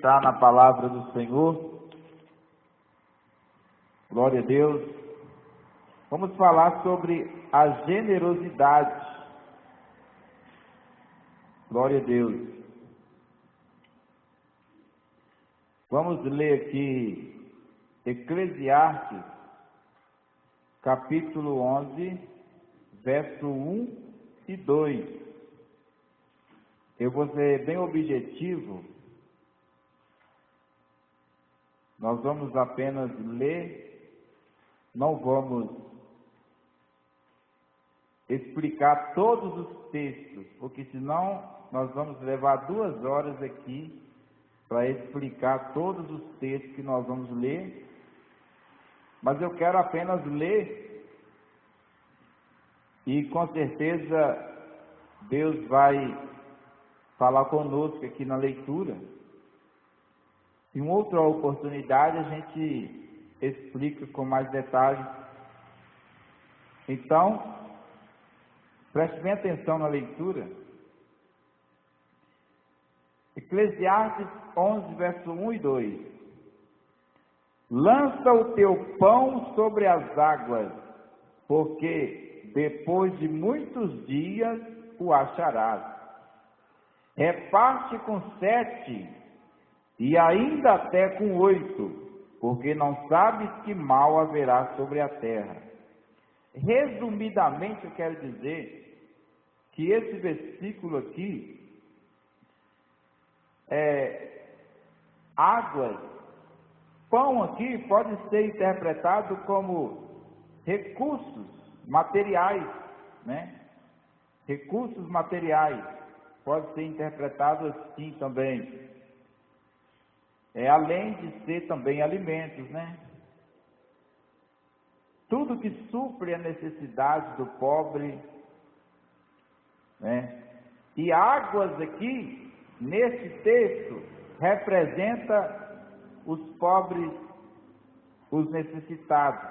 Está na palavra do Senhor. Glória a Deus. Vamos falar sobre a generosidade. Glória a Deus. Vamos ler aqui Eclesiastes, capítulo 11, verso 1 e 2. Eu vou ser bem objetivo. Nós vamos apenas ler, não vamos explicar todos os textos, porque senão nós vamos levar 2 horas aqui para explicar todos os textos que nós vamos ler. Mas eu quero apenas ler e com certeza Deus vai falar conosco aqui na leitura. Em outra oportunidade a gente explica com mais detalhes. Então, preste bem atenção na leitura. Eclesiastes 11, verso 1 e 2. Lança o teu pão sobre as águas, porque depois de muitos dias o acharás. Reparte com 7 e ainda até com 8, porque não sabes que mal haverá sobre a terra. Resumidamente, eu quero dizer que esse versículo aqui águas, pão aqui pode ser interpretado como recursos materiais, né? Recursos materiais, pode ser interpretado assim também. Além de ser também alimentos, né? Tudo que supre a necessidade do pobre, né? E águas aqui, nesse texto, representa os pobres, os necessitados.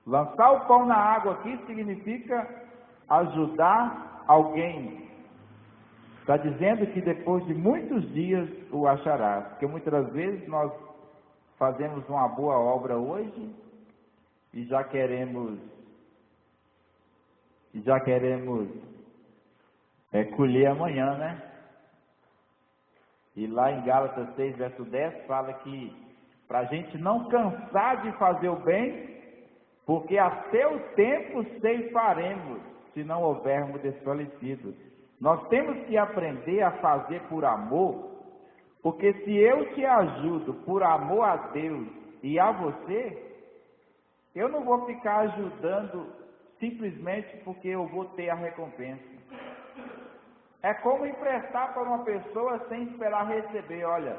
Lançar o pão na água aqui significa ajudar alguém. Está dizendo que depois de muitos dias o acharás. Porque muitas vezes nós fazemos uma boa obra hoje e já queremos colher amanhã, né? E lá em Gálatas 6, verso 10, fala que para a gente não cansar de fazer o bem, porque até o tempo ceifaremos, se não houvermos desfalecido. Nós temos que aprender a fazer por amor, porque se eu te ajudo por amor a Deus e a você, eu não vou ficar ajudando simplesmente porque eu vou ter a recompensa. É como emprestar para uma pessoa sem esperar receber. Olha,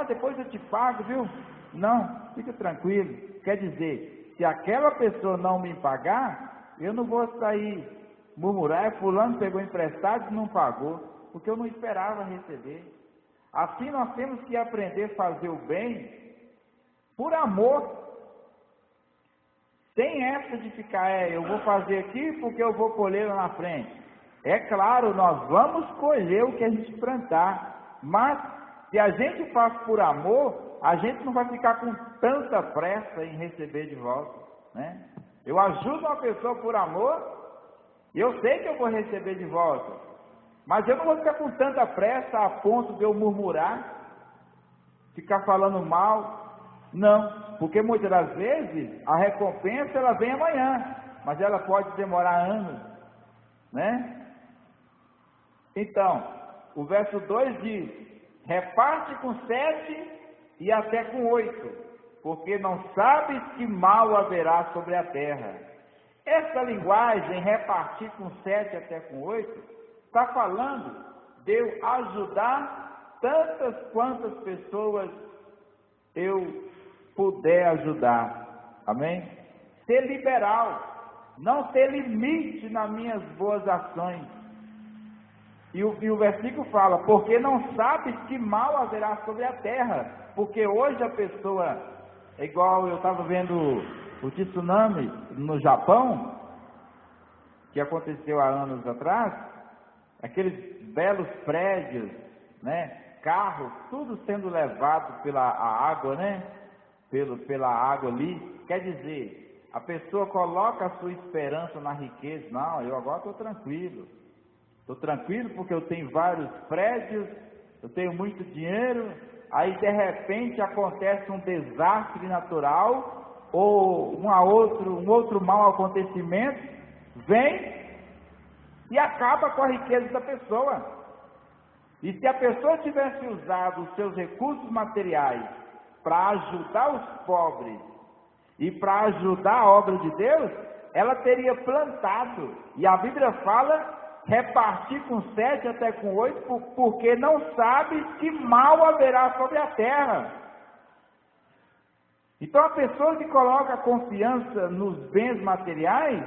depois eu te pago, viu? Não, fica tranquilo. Quer dizer, se aquela pessoa não me pagar, eu não vou sair murmurar, fulano pegou emprestado e não pagou, porque eu não esperava receber. Assim nós temos que aprender a fazer o bem por amor, sem essa de ficar, eu vou fazer aqui porque eu vou colher lá na frente. É claro, nós vamos colher o que a gente plantar, mas se a gente faz por amor, a gente não vai ficar com tanta pressa em receber de volta, né? Eu ajudo uma pessoa por amor, eu sei que eu vou receber de volta, mas eu não vou ficar com tanta pressa a ponto de eu murmurar, ficar falando mal. Não, porque muitas das vezes a recompensa ela vem amanhã, mas ela pode demorar anos, né? Então, o verso 2 diz: reparte com 7 e até com 8, porque não sabes que mal haverá sobre a terra. Essa linguagem, repartir com 7 até com 8, está falando de eu ajudar tantas quantas pessoas eu puder ajudar. Amém? Ser liberal, não ter limite nas minhas boas ações. E o versículo fala, porque não sabes que mal haverá sobre a terra. Porque hoje a pessoa, é igual eu estava vendo o tsunami no Japão, que aconteceu há anos atrás, aqueles belos prédios né? Carros, tudo sendo levado pela água, né? Pela água ali. Quer dizer, a pessoa coloca a sua esperança na riqueza. Não, eu agora estou tranquilo. Estou tranquilo porque eu tenho vários prédios, eu tenho muito dinheiro. Aí de repente acontece um desastre natural ou um outro mau acontecimento, vem e acaba com a riqueza da pessoa. E se a pessoa tivesse usado os seus recursos materiais para ajudar os pobres e para ajudar a obra de Deus, ela teria plantado. E a Bíblia fala, repartir com 7 até com 8, porque não sabe que mal haverá sobre a terra. Então a pessoa que coloca a confiança nos bens materiais,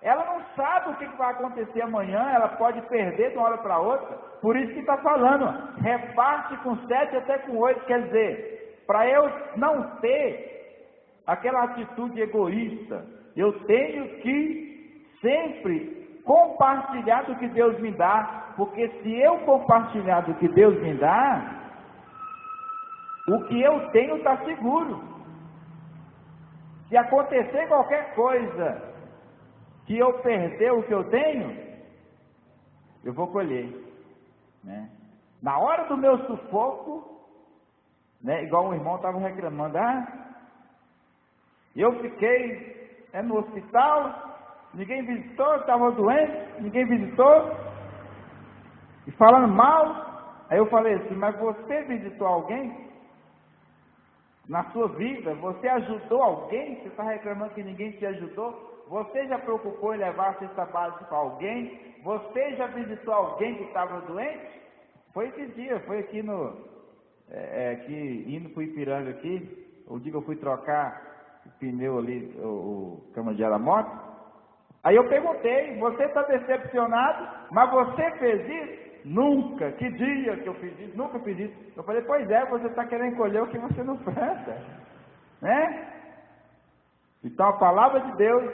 ela não sabe o que vai acontecer amanhã, ela pode perder de uma hora para outra. Por isso que está falando, reparte com 7 até com 8, quer dizer, para eu não ter aquela atitude egoísta, eu tenho que sempre compartilhar do que Deus me dá, porque se eu compartilhar do que Deus me dá, o que eu tenho está seguro. Se acontecer qualquer coisa, que eu perder o que eu tenho, eu vou colher, né? Na hora do meu sufoco, né, igual um irmão estava reclamando, eu fiquei no hospital, ninguém visitou, estava doente, ninguém visitou, e falando mal. Aí eu falei assim, mas você visitou alguém? Na sua vida, você ajudou alguém? Você está reclamando que ninguém te ajudou? Você já preocupou em levar a cesta básica para alguém? Você já visitou alguém que estava doente? Foi esse dia, foi aqui aqui, indo para o Ipiranga aqui, o dia que eu fui trocar o pneu ali, o cama de ar da moto. Aí eu perguntei, você está decepcionado, mas você fez isso? Nunca, que dia que eu fiz isso? Nunca fiz isso. Eu falei, pois é, você está querendo colher o que você não planta, né? Então a palavra de Deus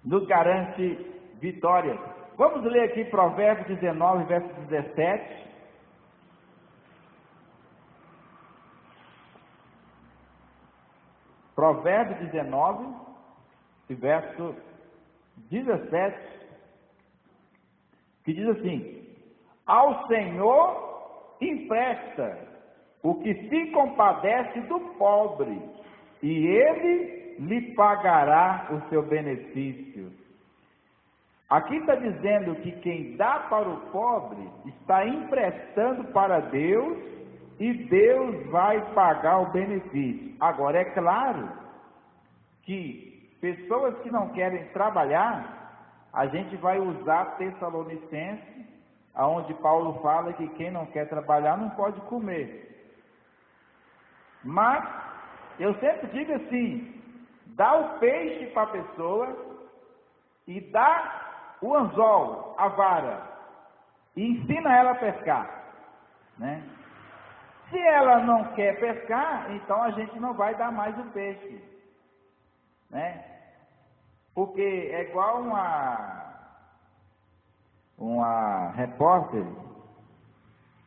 nos garante vitória. Vamos ler aqui Provérbios 19, verso 17. Provérbios 19, verso 17, que diz assim: ao Senhor empresta o que se compadece do pobre, e Ele lhe pagará o seu benefício. Aqui está dizendo que quem dá para o pobre está emprestando para Deus e Deus vai pagar o benefício. Agora, é claro que pessoas que não querem trabalhar, a gente vai usar Tessalonicenses, aonde Paulo fala que quem não quer trabalhar não pode comer. Mas eu sempre digo assim, dá o peixe para a pessoa e dá o anzol, a vara, e ensina ela a pescar, né? Se ela não quer pescar, então a gente não vai dar mais o peixe, né? Porque é igual uma repórter,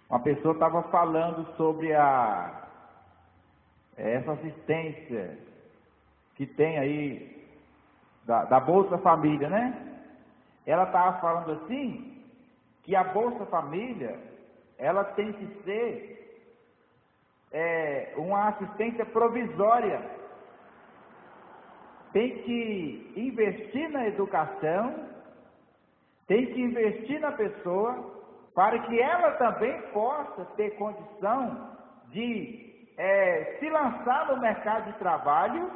uma pessoa estava falando sobre essa assistência que tem aí da Bolsa Família, né? Ela estava falando assim, que a Bolsa Família, ela tem que ser uma assistência provisória, tem que investir na educação, tem que investir na pessoa, para que ela também possa ter condição de se lançar no mercado de trabalho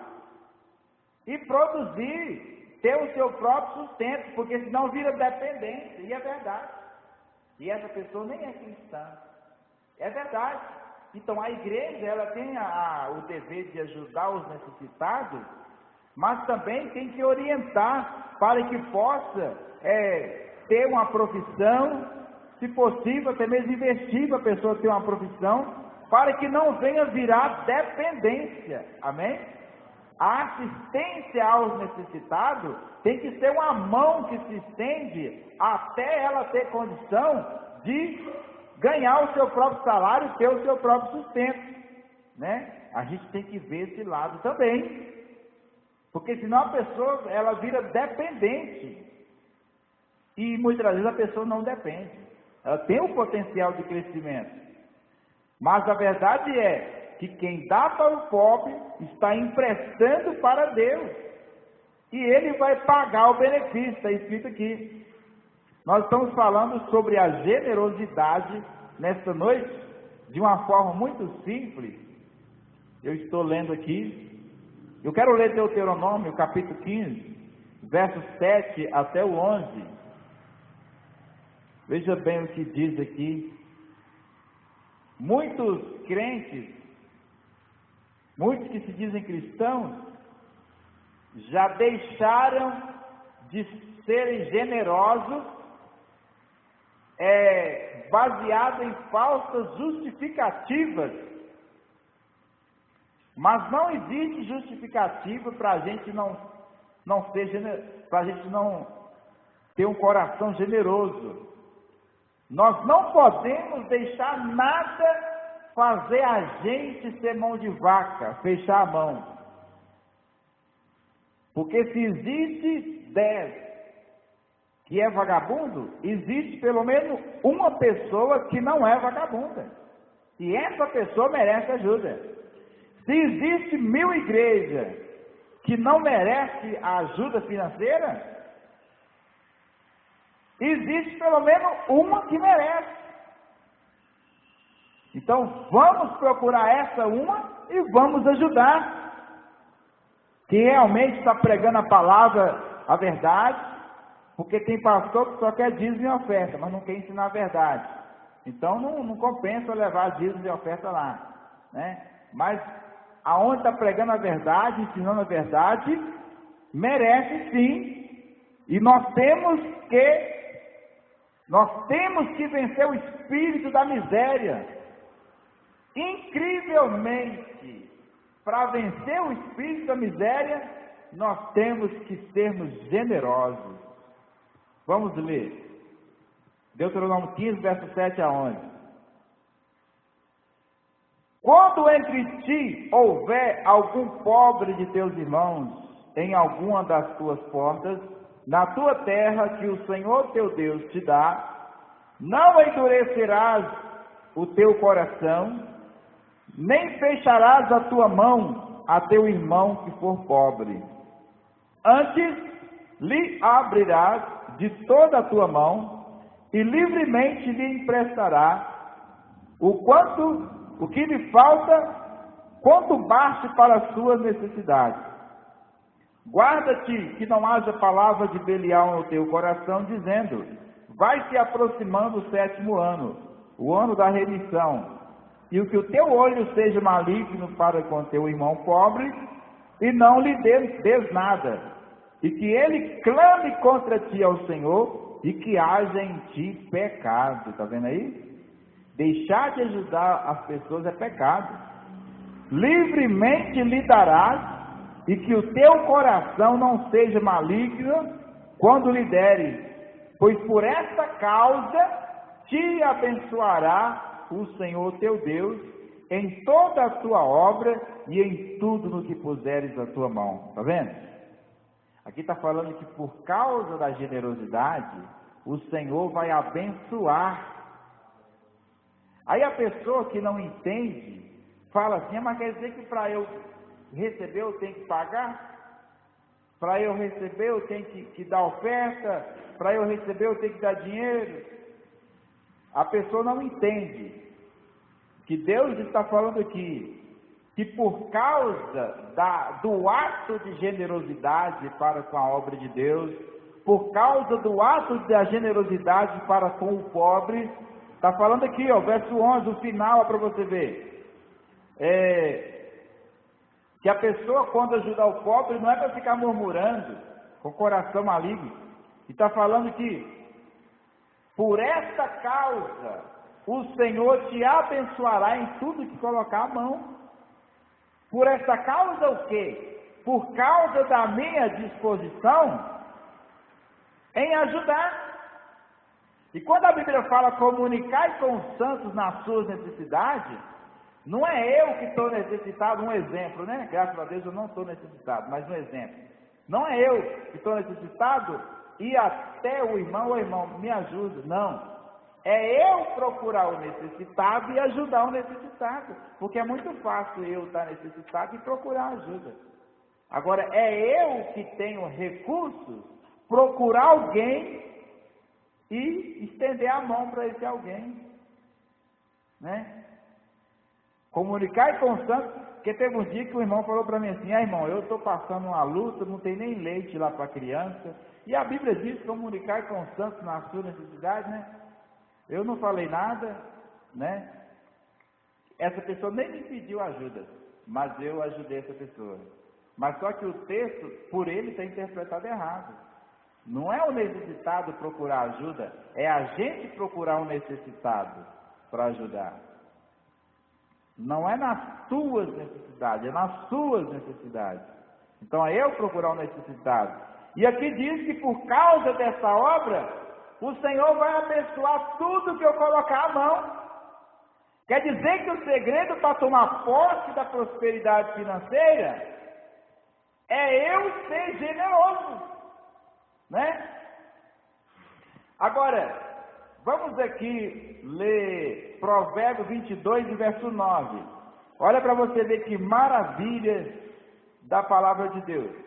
e produzir, ter o seu próprio sustento, porque senão vira dependência, e é verdade. E essa pessoa nem é cristã, é verdade. Então a igreja, ela tem o dever de ajudar os necessitados, mas também tem que orientar para que possa ter uma profissão, se possível até mesmo investir para a pessoa ter uma profissão, para que não venha virar dependência, amém? A assistência aos necessitados tem que ser uma mão que se estende até ela ter condição de ganhar o seu próprio salário, ter o seu próprio sustento, né? A gente tem que ver esse lado também, porque senão a pessoa, ela vira dependente, e muitas vezes a pessoa não depende, ela tem um potencial de crescimento, mas a verdade é que quem dá para o pobre está emprestando para Deus, e Ele vai pagar o benefício, está escrito aqui. Nós estamos falando sobre a generosidade nesta noite, de uma forma muito simples. Eu estou lendo aqui, eu quero ler Deuteronômio, capítulo 15, versos 7 até o 11. Veja bem o que diz aqui. Muitos crentes, muitos que se dizem cristãos, já deixaram de serem generosos, baseado em falsas justificativas. Mas não existe justificativa para a gente não para a gente não ter um coração generoso. Nós não podemos deixar nada fazer a gente ser mão de vaca, fechar a mão. Porque se existe 10 que é vagabundo, existe pelo menos uma pessoa que não é vagabunda. E essa pessoa merece ajuda. Se existe 1000 igrejas que não merecem a ajuda financeira, existe pelo menos uma que merece. Então vamos procurar essa uma e vamos ajudar. Que realmente está pregando a palavra, a verdade, porque tem pastor que só quer dízimo e oferta, mas não quer ensinar a verdade. Então não compensa levar dízimo e oferta lá, né? Mas aonde está pregando a verdade, ensinando a verdade, merece sim. E nós temos que vencer o espírito da miséria. Incrivelmente, para vencer o espírito da miséria, nós temos que sermos generosos. Vamos ler. Deuteronômio 15, verso 7 a 11. Quando entre ti houver algum pobre de teus irmãos em alguma das tuas portas, na tua terra que o Senhor teu Deus te dá, não endurecerás o teu coração, nem fecharás a tua mão a teu irmão que for pobre. Antes lhe abrirás de toda a tua mão e livremente lhe emprestará o que lhe falta, quanto baste para as suas necessidades. Guarda-te que não haja palavra de Belial no teu coração, dizendo: vai se aproximando o 7º ano, o ano da remissão, e o que o teu olho seja maligno para com teu irmão pobre, e não lhe des nada, e que ele clame contra ti ao Senhor, e que haja em ti pecado. Está vendo aí? Deixar de ajudar as pessoas é pecado. Livremente lhe darás, e que o teu coração não seja maligno quando lhe deres, pois por esta causa te abençoará o Senhor teu Deus em toda a tua obra e em tudo no que puseres a tua mão. Está vendo? Aqui está falando que por causa da generosidade, o Senhor vai abençoar. Aí a pessoa que não entende, fala assim: mas quer dizer que para eu receber eu tenho que pagar? Para eu receber eu tenho que dar oferta? Para eu receber eu tenho que dar dinheiro? A pessoa não entende que Deus está falando aqui, que por causa do ato de generosidade para com a obra de Deus, por causa do ato da generosidade para com o pobre, está falando aqui, ó, verso 11, o final é para você ver, que a pessoa quando ajudar o pobre não é para ficar murmurando, com o coração maligno, e está falando que por esta causa o Senhor te abençoará em tudo que colocar a mão. Por esta causa o quê? Por causa da minha disposição em ajudar. E quando a Bíblia fala comunicar com os santos nas suas necessidades, não é eu que estou necessitado, um exemplo, né? Graças a Deus eu não estou necessitado, mas um exemplo. Não é eu que estou necessitado ir até o irmão, me ajuda. Não. É eu procurar o necessitado e ajudar o necessitado. Porque é muito fácil eu estar necessitado e procurar ajuda. Agora, é eu que tenho recursos, procurar alguém e estender a mão para esse alguém. Né? Comunicar com os santos, porque teve um dia que o irmão falou para mim assim, irmão, eu estou passando uma luta, não tem nem leite lá para a criança, e a Bíblia diz comunicar com os santos na sua necessidade, né? Eu não falei nada, né? Essa pessoa nem me pediu ajuda, mas eu ajudei essa pessoa. Mas só que o texto, por ele, está interpretado errado. Não é o necessitado procurar ajuda, é a gente procurar um necessitado para ajudar. Não é nas tuas necessidades, é nas suas necessidades. Então é eu procurar um necessitado. E aqui diz que por causa dessa obra, o Senhor vai abençoar tudo que eu colocar à mão. Quer dizer que o segredo para tomar posse da prosperidade financeira é eu ser generoso, né? Agora, vamos aqui ler Provérbios 22, verso 9. Olha para você ver que maravilha da palavra de Deus.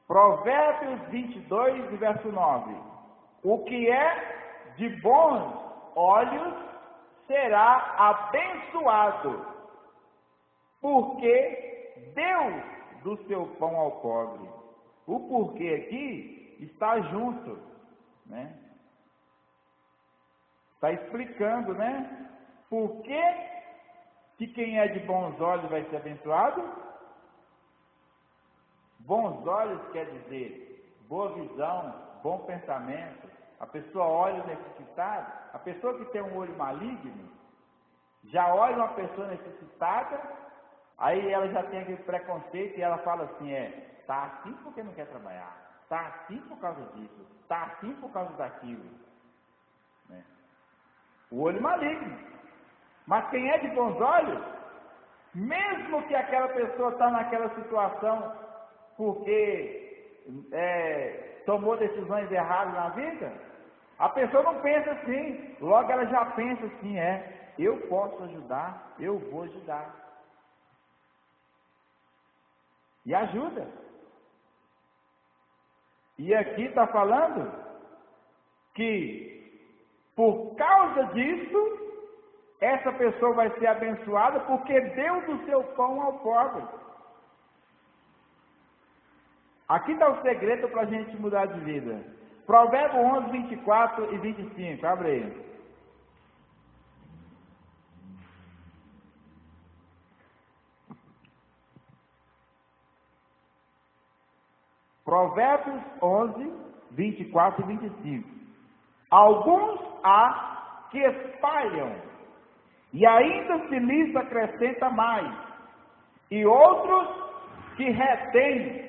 Provérbios 22, verso 9. O que é de bons olhos será abençoado, porque deu do seu pão ao pobre. O porquê aqui está junto, né? Está explicando, né? Por que quem é de bons olhos vai ser abençoado? Bons olhos quer dizer boa visão, bom pensamento. A pessoa olha o necessitado. A pessoa que tem um olho maligno, já olha uma pessoa necessitada, aí ela já tem aquele preconceito e ela fala assim, está assim porque não quer trabalhar, está assim por causa disso, está assim por causa daquilo. Né? O olho maligno. Mas quem é de bons olhos, mesmo que aquela pessoa está naquela situação porque tomou decisões erradas na vida, a pessoa não pensa assim, logo ela já pensa assim, eu posso ajudar, eu vou ajudar. E ajuda. E aqui está falando que por causa disso, essa pessoa vai ser abençoada porque deu do seu pão ao pobre. Aqui está o segredo para a gente mudar de vida. Provérbio 11, 24 e 25. Abre aí. Provérbios 11, 24 e 25. Alguns há que espalham, e ainda se lhes acrescenta mais, e outros que retêm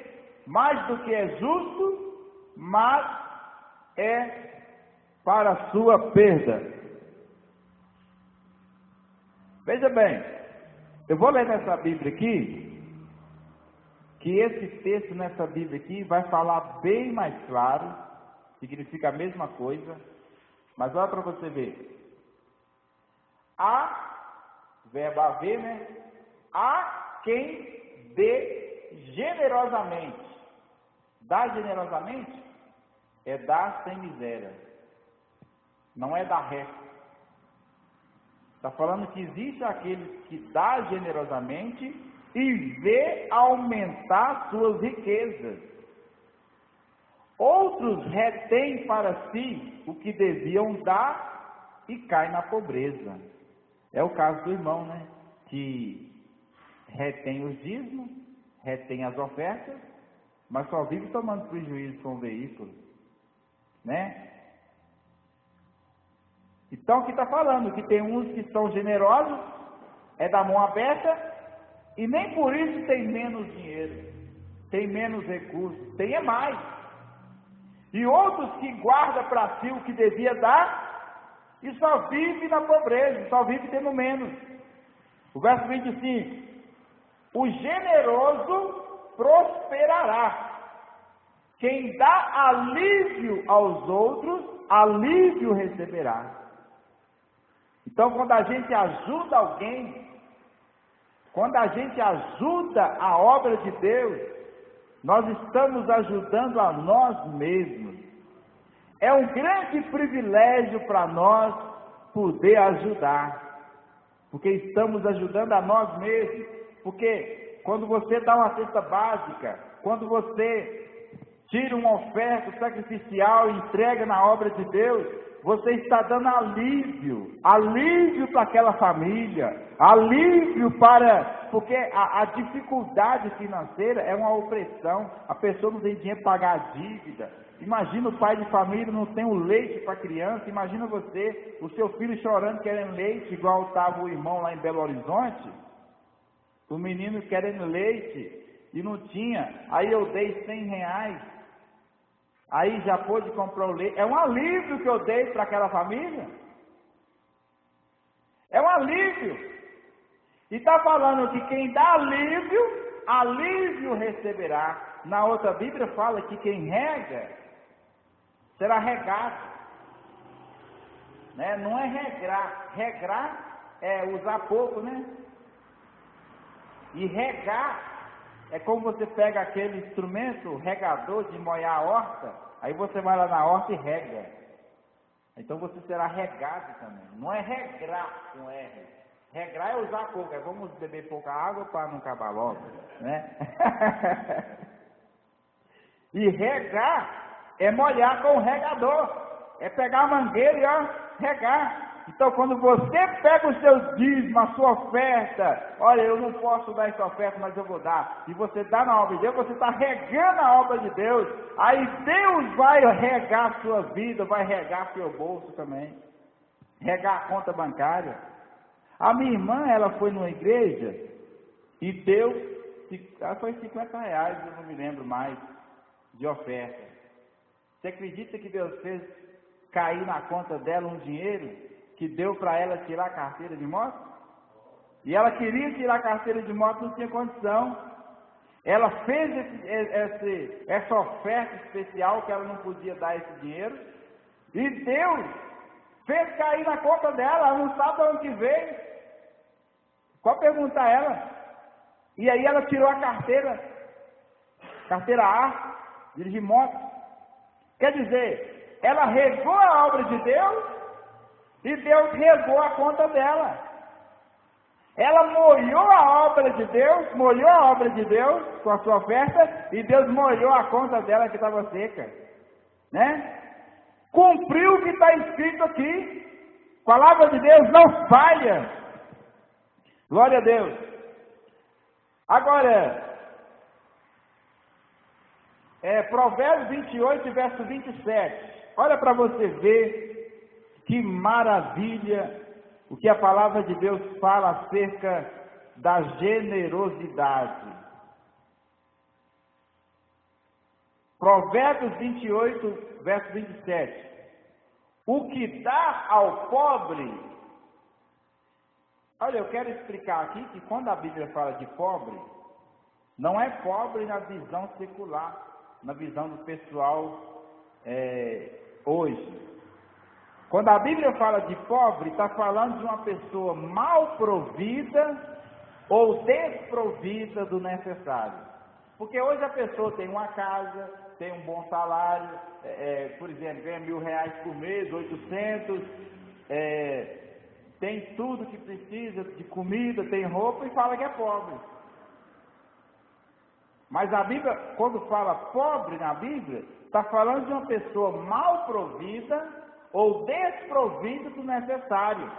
mais do que é justo, mas é para a sua perda. Veja bem, eu vou ler nessa Bíblia aqui, que esse texto nessa Bíblia aqui vai falar bem mais claro, significa a mesma coisa, mas olha para você ver. Há, verbo haver, né? Há quem dê generosamente. Dar generosamente é dar sem miséria, não é dar resto. Está falando que existe aquele que dá generosamente e vê aumentar suas riquezas. Outros retêm para si o que deviam dar e caem na pobreza. É o caso do irmão, né? Que retém os dízimos, retém as ofertas, mas só vive tomando prejuízo com o veículo, né? Então, aqui está falando que tem uns que são generosos, é da mão aberta, e nem por isso tem menos dinheiro, tem menos recursos, tem mais. e outros que guardam para si o que devia dar, e só vive na pobreza, só vive tendo menos. O verso 25, o generoso prosperará. Quem dá alívio aos outros, alívio receberá. Então, quando a gente ajuda alguém, quando a gente ajuda a obra de Deus, nós estamos ajudando a nós mesmos. É um grande privilégio para nós poder ajudar, porque estamos ajudando a nós mesmos. Porque quando você dá uma cesta básica, quando você tira uma oferta sacrificial e entrega na obra de Deus, você está dando alívio para aquela família, alívio porque a dificuldade financeira é uma opressão, a pessoa não tem dinheiro para pagar a dívida. Imagina o pai de família não tem o leite para a criança, imagina você, o seu filho chorando querendo leite, igual estava o irmão lá em Belo Horizonte, o menino querendo leite e não tinha, aí eu dei R$100, aí já pôde comprar o leite. É um alívio que eu dei para aquela família. É um alívio. E está falando que quem dá alívio receberá. Na outra Bíblia fala que quem rega, será regado. Né? Não é regrar. Regrar é usar pouco, né? E regar é como você pega aquele instrumento, regador de molhar a horta, aí você vai lá na horta e rega. Então você será regado também. Não é regrar com R. Regrar é usar pouco, é vamos beber pouca água para não acabar logo, né? E regar é molhar com o regador. É pegar a mangueira e regar. Então, quando você pega os seus dízimos, a sua oferta, olha, eu não posso dar essa oferta, mas eu vou dar, e você dá na obra de Deus, você está regando a obra de Deus, aí Deus vai regar a sua vida, vai regar seu bolso também, regar a conta bancária. A minha irmã, ela foi numa igreja e deu, foi R$50, eu não me lembro mais, de oferta. Você acredita que Deus fez cair na conta dela um dinheiro que deu para ela tirar a carteira de moto? E ela queria tirar a carteira de moto, não tinha condição. Ela fez essa oferta especial, que ela não podia dar esse dinheiro, e Deus fez cair na conta dela, ela não sabe de onde veio. Pode perguntar a ela. E aí ela tirou a carteira A, dirigir moto. Quer dizer, ela regou a obra de Deus, e Deus regou a conta dela. Ela molhou a obra de Deus, com a sua oferta, e Deus molhou a conta dela que estava seca. Né? Cumpriu o que está escrito aqui. A palavra de Deus não falha. Glória a Deus. Agora, Provérbios 28, verso 27. Olha para você ver que maravilha o que a palavra de Deus fala acerca da generosidade. Provérbios 28, verso 27. O que dá ao pobre. Olha, eu quero explicar aqui que quando a Bíblia fala de pobre, não é pobre na visão secular, na visão do pessoal hoje. Quando a Bíblia fala de pobre, está falando de uma pessoa mal provida ou desprovida do necessário. Porque hoje a pessoa tem uma casa, tem um bom salário, por exemplo, ganha R$1.000 por mês, 800, tem tudo que precisa de comida, tem roupa e fala que é pobre. Mas a Bíblia, quando fala pobre na Bíblia, está falando de uma pessoa mal provida ou desprovida do necessário.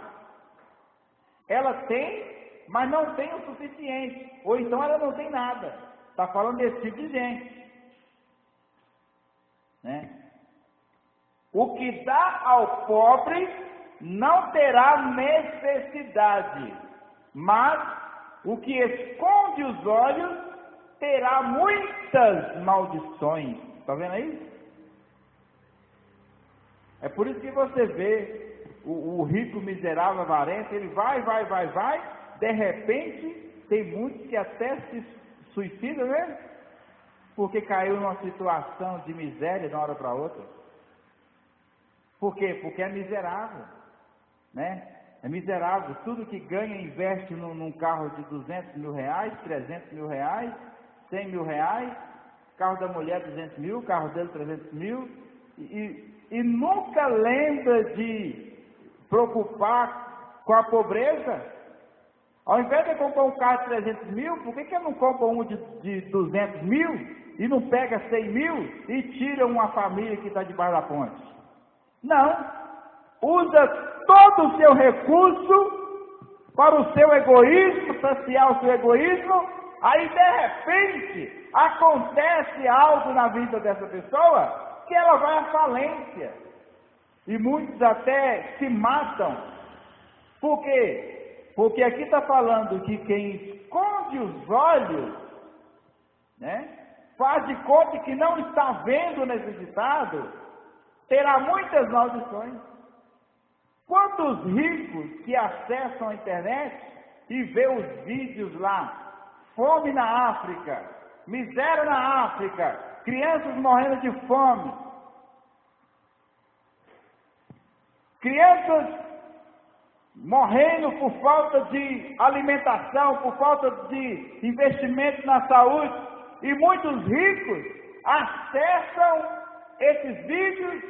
Ela tem, mas não tem o suficiente, ou então ela não tem nada. Está falando desse tipo de gente. Né? O que dá ao pobre não terá necessidade, mas o que esconde os olhos terá muitas maldições. Está vendo aí? É por isso que você vê o rico miserável avarento, ele vai, de repente tem muitos que até se suicidam, né? Porque caiu numa situação de miséria de uma hora para outra. Por quê? Porque é miserável, né? É miserável. Tudo que ganha investe num carro de 200 mil reais, 300 mil reais, 100 mil reais, carro da mulher 200 mil, carro dele 300 mil, e nunca lembra de preocupar com a pobreza. Ao invés de comprar um carro de 300 mil, por que não compra um de 200 mil e não pega 100 mil e tira uma família que está debaixo da ponte? Não. Usa todo o seu recurso para o seu egoísmo, saciar o seu egoísmo. Aí, de repente, acontece algo na vida dessa pessoa que ela vai à falência. E muitos até se matam. Por quê? Porque aqui está falando que quem esconde os olhos, né, faz de conta que não está vendo o necessitado, terá muitas maldições. Quantos ricos que acessam a internet e vê os vídeos lá, fome na África, miséria na África, crianças morrendo de fome, crianças morrendo por falta de alimentação, por falta de investimento na saúde, e muitos ricos acessam esses vídeos,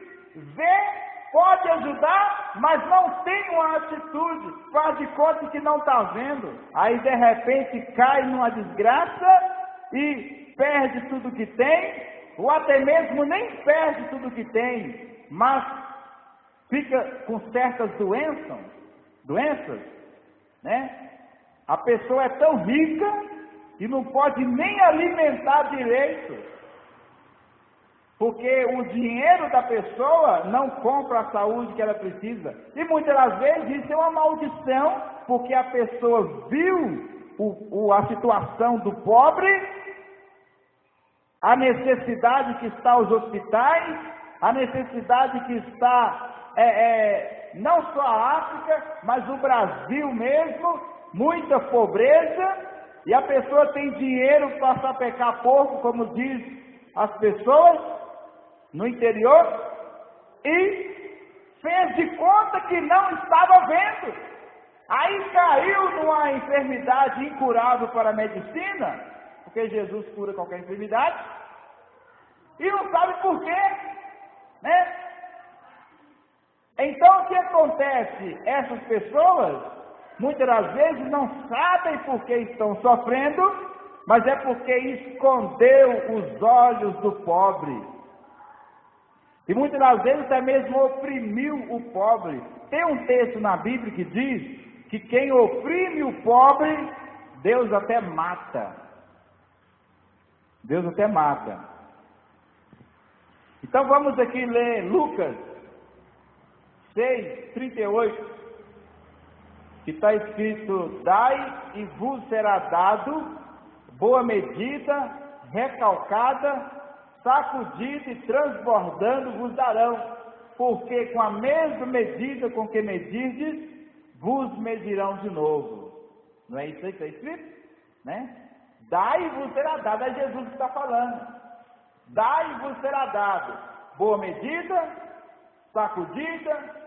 vê, pode ajudar, mas não tem uma atitude, faz de conta que não está vendo, aí de repente cai numa desgraça e perde tudo que tem, ou até mesmo nem perde tudo que tem, mas fica com certas doenças, né? A pessoa é tão rica e não pode nem alimentar direito, porque o dinheiro da pessoa não compra a saúde que ela precisa. E muitas das vezes isso é uma maldição, porque a pessoa viu a situação do pobre, a necessidade que está aos hospitais, a necessidade que está, não só a África, mas o Brasil mesmo, muita pobreza, e a pessoa tem dinheiro para sapecar porco, como diz as pessoas, no interior, e fez de conta que não estava vendo. Aí caiu numa enfermidade incurável para a medicina, porque Jesus cura qualquer enfermidade, e não sabe por quê, né? Então o que acontece? Essas pessoas, muitas das vezes, não sabem por que estão sofrendo, mas é porque escondeu os olhos do pobre. E muitas das vezes até mesmo oprimiu o pobre. Tem um texto na Bíblia que diz que quem oprime o pobre, Deus até mata. Deus até mata. Então vamos aqui ler Lucas 6:38, que está escrito: dai e vos será dado, boa medida, recalcada, sacudida e transbordando vos darão, porque com a mesma medida com que medirdes, vos medirão de novo. Não é isso aí que está escrito? Né? Dai e vos será dado, é Jesus que está falando. Dai e vos será dado, boa medida, sacudida,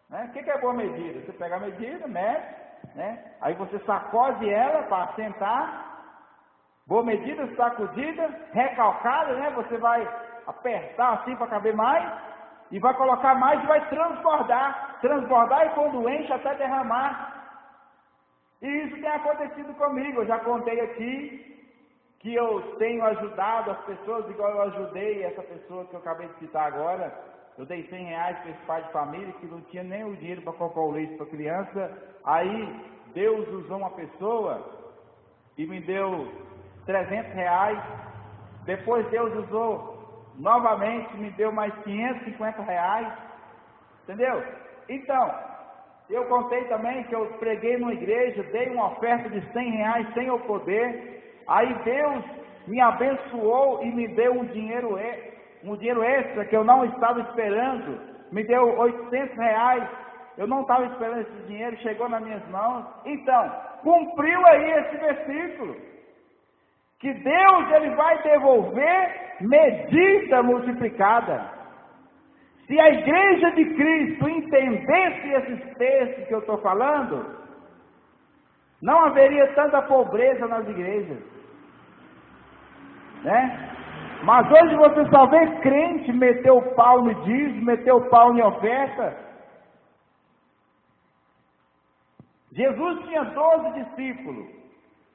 né? O que é boa medida? Você pega a medida, mede, né? Aí você sacode ela para assentar. Boa medida, sacudida, recalcada, né? Você vai apertar assim para caber mais, e vai colocar mais e vai transbordar. Transbordar, e quando enche até derramar. E isso tem acontecido comigo. Eu já contei aqui que eu tenho ajudado as pessoas, igual eu ajudei essa pessoa que eu acabei de citar agora. Eu dei 100 reais para esse pai de família que não tinha nem o dinheiro para comprar o leite para a criança. Aí Deus usou uma pessoa e me deu 300 reais, depois Deus usou novamente, me deu mais 550 reais, entendeu? Então, eu contei também que eu preguei numa igreja, dei uma oferta de 100 reais sem eu poder, aí Deus me abençoou e me deu um dinheiro extra que eu não estava esperando, me deu R$ 800, eu não estava esperando esse dinheiro, chegou nas minhas mãos. Então, cumpriu aí esse versículo, que Deus ele vai devolver medida multiplicada. Se a igreja de Cristo entendesse esses textos que eu estou falando, não haveria tanta pobreza nas igrejas, né? Mas hoje você só vê crente meter o pau no dízimo, meter o pau em oferta. Jesus tinha 12 discípulos,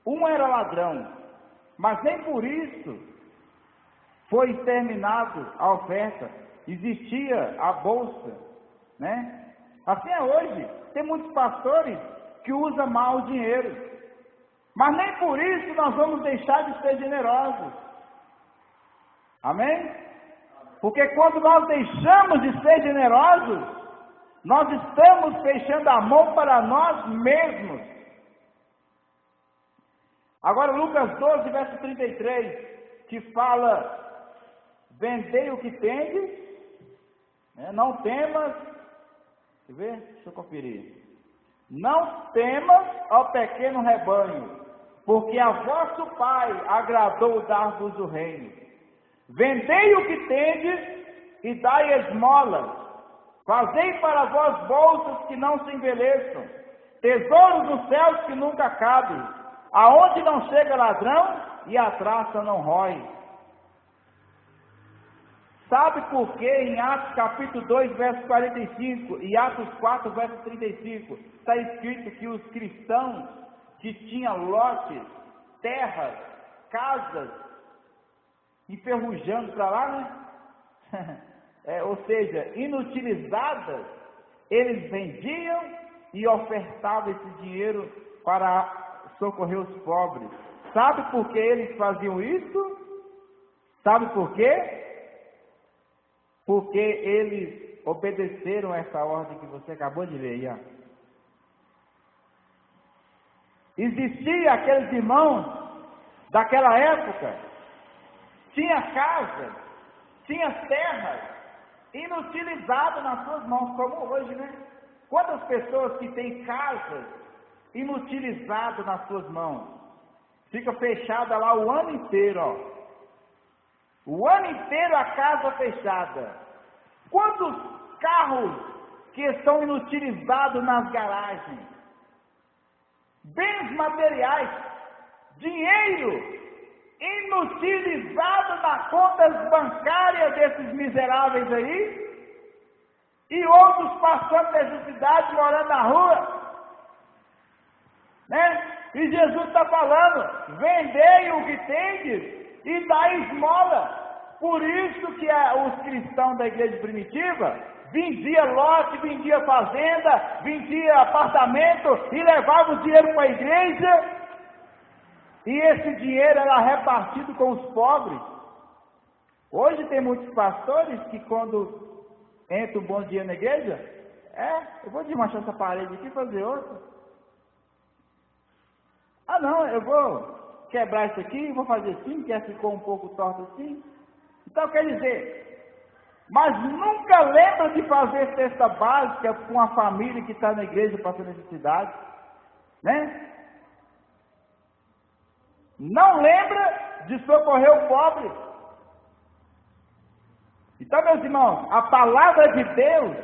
um era ladrão, mas nem por isso foi exterminado a oferta. Existia a bolsa, né? Assim é hoje. Tem muitos pastores que usam mal o dinheiro, mas nem por isso nós vamos deixar de ser generosos. Amém? Porque quando nós deixamos de ser generosos, nós estamos fechando a mão para nós mesmos. Agora Lucas 12, verso 33, que fala: vendei o que tendes, não temas, deixa eu ver, deixa eu conferir. Não temas ao pequeno rebanho, porque a vosso Pai agradou dar-vos o reino. Vendei o que tendes e dai esmolas. Fazei para vós bolsas que não se envelheçam, tesouros nos céus que nunca acabem, aonde não chega ladrão e a traça não rói. Sabe por que em Atos capítulo 2, verso 45 e Atos 4, verso 35, está escrito que os cristãos que tinham lotes, terras, casas, enferrujando para lá, né? Ou seja, inutilizadas, eles vendiam e ofertavam esse dinheiro para socorrer os pobres. Sabe por que eles faziam isso? Sabe por quê? Porque eles obedeceram essa ordem que você acabou de ler aí, ó. Existia aqueles irmãos daquela época, tinha casa, tinha terras inutilizadas nas suas mãos, como hoje, né? Quantas pessoas que têm casas inutilizadas nas suas mãos? Fica fechada lá o ano inteiro, ó. O ano inteiro a casa fechada. Quantos carros que estão inutilizados nas garagens? Bens materiais, dinheiro inutilizado nas contas bancárias desses miseráveis aí, e outros passando necessidade, morando na rua, né? E Jesus está falando: vendei o que tendes e dá esmola. Por isso que os cristãos da igreja primitiva vendia lote, vendia fazenda, vendia apartamento e levava o dinheiro para a igreja, e esse dinheiro era repartido com os pobres. Hoje tem muitos pastores que quando entra um bom dinheiro na igreja, eu vou desmanchar essa parede aqui e fazer outra. Ah não, eu vou quebrar isso aqui, vou fazer assim, que ficou um pouco torto assim. Então quer dizer, mas nunca lembra de fazer cesta básica com uma família que está na igreja passando necessidade, né? Não lembra de socorrer o pobre. Então, meus irmãos, a palavra de Deus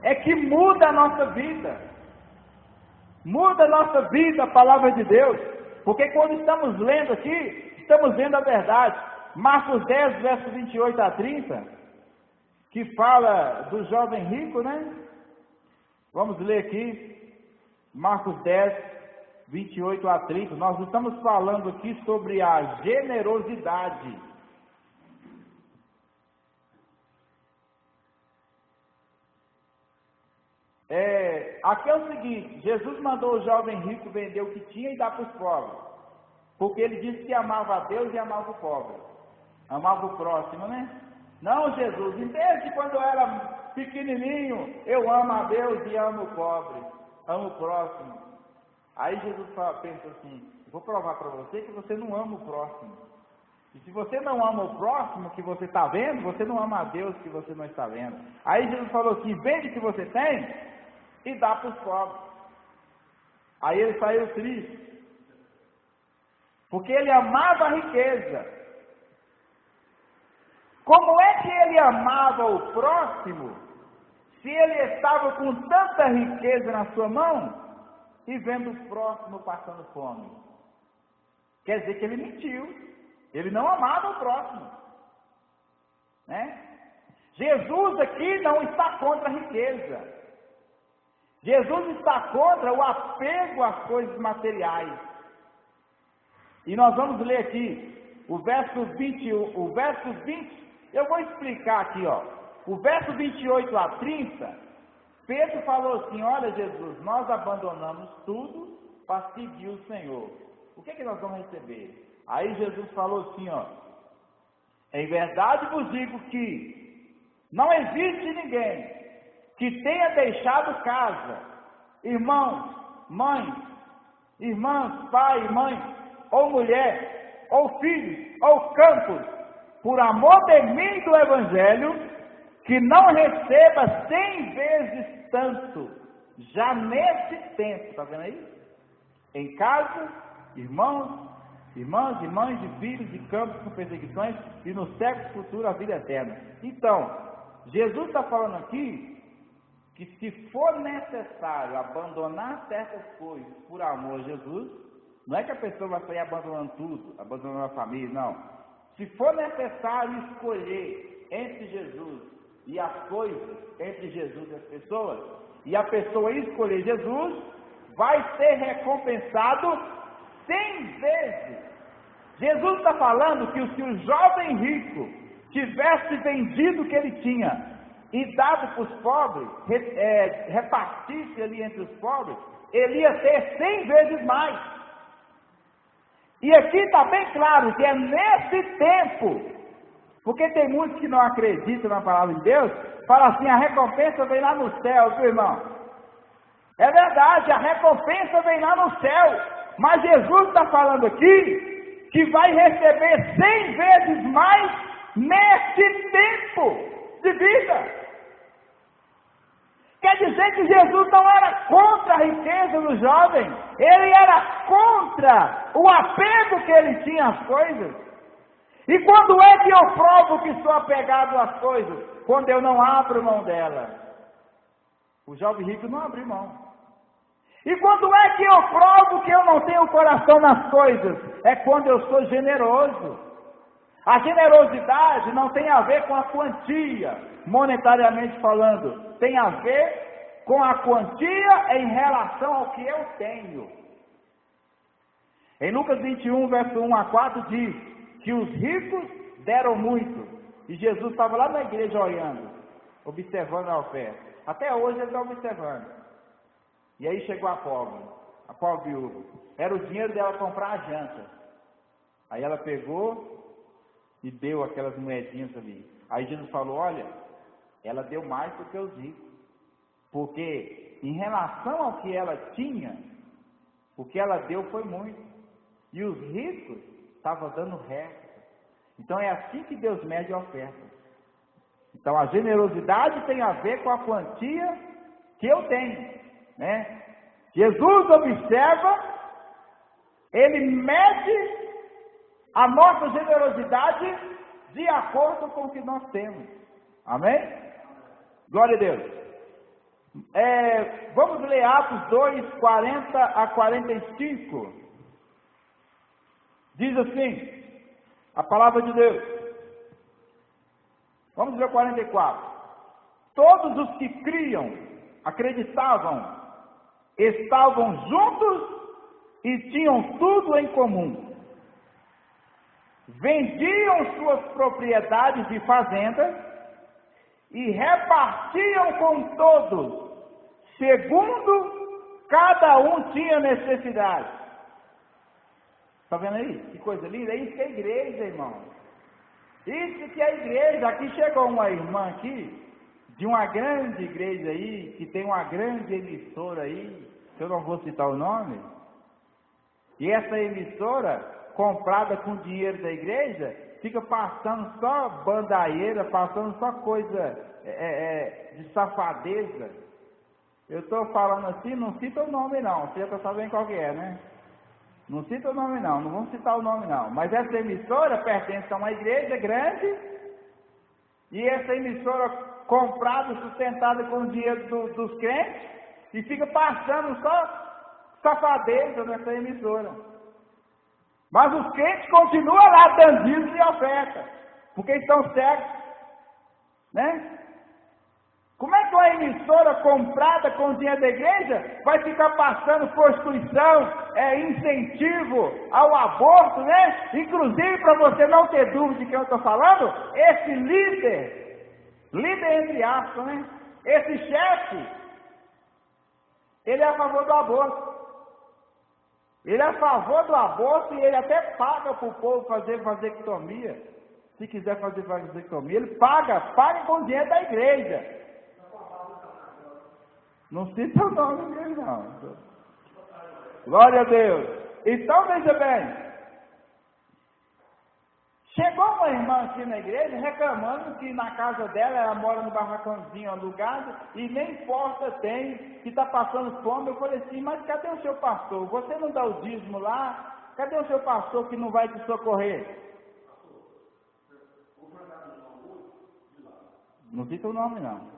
é que muda a nossa vida. Muda a nossa vida a palavra de Deus. Porque quando estamos lendo aqui, estamos vendo a verdade. Marcos 10, verso 28 a 30, que fala do jovem rico, né? Vamos ler aqui, Marcos 10, 28 a 30. Nós estamos falando aqui sobre a generosidade. Aqui é o seguinte: Jesus mandou o jovem rico vender o que tinha e dar para os pobres, porque ele disse que amava a Deus e amava o pobre, amava o próximo, né? Não, Jesus, desde quando eu era pequenininho, eu amo a Deus e amo o pobre, amo o próximo. Aí Jesus pensa assim: vou provar para você que você não ama o próximo. E se você não ama o próximo que você está vendo, você não ama a Deus que você não está vendo. Aí Jesus falou assim: vende o que você tem e dá para os pobres. Aí ele saiu triste, porque ele amava a riqueza. Como é que ele amava o próximo, se ele estava com tanta riqueza na sua mão e vendo o próximo passando fome? Quer dizer que ele mentiu. Ele não amava o próximo, né? Jesus aqui não está contra a riqueza. Jesus está contra o apego às coisas materiais. E nós vamos ler aqui o verso 20, eu vou explicar aqui, ó. O verso 28 a 30, Pedro falou assim: olha, Jesus, nós abandonamos tudo para seguir o Senhor. O que nós vamos receber? Aí Jesus falou assim, ó: em verdade vos digo que não existe ninguém que tenha deixado casa, irmãos, mães, irmãs, pai, mãe, ou mulher, ou filhos, ou campos, por amor de mim e do Evangelho, que não receba 100 vezes tanto, já nesse tempo, está vendo aí? Em casa, irmãos, irmãs e mães, de filhos, de campos com perseguições, e no século futuro a vida eterna. Então, Jesus está falando aqui que se for necessário abandonar certas coisas por amor a Jesus, não é que a pessoa vai sair abandonando tudo, abandonando a família, não. Se for necessário escolher entre Jesus e as coisas, entre Jesus e as pessoas, e a pessoa escolher Jesus, vai ser recompensado 100 vezes. Jesus está falando que se o jovem rico tivesse vendido o que ele tinha e dado para os pobres, repartisse ali entre os pobres, ele ia ter 100 vezes mais. E aqui está bem claro que é nesse tempo, porque tem muitos que não acreditam na palavra de Deus, falam assim: a recompensa vem lá no céu, viu, irmão? É verdade, a recompensa vem lá no céu, mas Jesus está falando aqui que vai receber 100 vezes mais nesse tempo de vida. Quer dizer que Jesus não era contra a riqueza do jovem, ele era contra o apego que ele tinha às coisas. E quando é que eu provo que sou apegado às coisas? Quando eu não abro mão dela. O jovem rico não abriu mão. E quando é que eu provo que eu não tenho coração nas coisas? É quando eu sou generoso. A generosidade não tem a ver com a quantia, monetariamente falando. Tem a ver com a quantia em relação ao que eu tenho. Em Lucas 21, verso 1 a 4, diz que os ricos deram muito. E Jesus estava lá na igreja olhando, observando a oferta. Até hoje ele está observando. E aí chegou a pobre viúva. Era o dinheiro dela comprar a janta. Aí ela pegou e deu aquelas moedinhas ali. Aí Jesus falou: olha, ela deu mais do que os ricos. Porque em relação ao que ela tinha, o que ela deu foi muito. E os ricos estavam dando resto. Então é assim que Deus mede a oferta. Então a generosidade tem a ver com a quantia que eu tenho. Né? Jesus observa, ele mede a nossa generosidade de acordo com o que nós temos. Amém? Glória a Deus. Vamos ler Atos 2, 40 a 45. Diz assim a palavra de Deus. Vamos ler o 44. Todos os que criam, acreditavam, estavam juntos e tinham tudo em comum. Vendiam suas propriedades e fazendas e repartiam com todos, segundo cada um tinha necessidade. Está vendo aí? Que coisa linda. É isso que é igreja, irmão. Isso que é igreja. Aqui chegou uma irmã aqui, de uma grande igreja aí, que tem uma grande emissora aí, que eu não vou citar o nome, e essa emissora comprada com dinheiro da igreja, fica passando só bandaeira, passando só coisa de safadeza. Eu estou falando assim, não cita o nome não, você já está sabendo qual que é, né? Não cita o nome não vamos citar o nome não. Mas essa emissora pertence a uma igreja grande, e essa emissora comprada, sustentada com o dinheiro dos crentes, e fica passando só safadeza nessa emissora. Mas os crentes continuam lá dando dízimo e oferta, porque estão cegos, né? Como é que uma emissora comprada com o dinheiro da igreja vai ficar passando prostituição, incentivo ao aborto, né? Inclusive, para você não ter dúvida de quem eu estou falando, esse líder entre aspas, né? Esse chefe, ele é a favor do aborto. Ele é a favor do aborto e ele até paga para o povo fazer vasectomia. Se quiser fazer vasectomia, ele paga com o dinheiro da igreja. Não cita o nome dele, não. Glória a Deus. Então, veja bem. Chegou uma irmã aqui na igreja reclamando que na casa dela, ela mora no barracãozinho alugado e nem porta tem, que está passando fome. Eu falei assim, mas cadê o seu pastor? Você não dá o dízimo lá? Cadê o seu pastor que não vai te socorrer? Não cita o nome, não.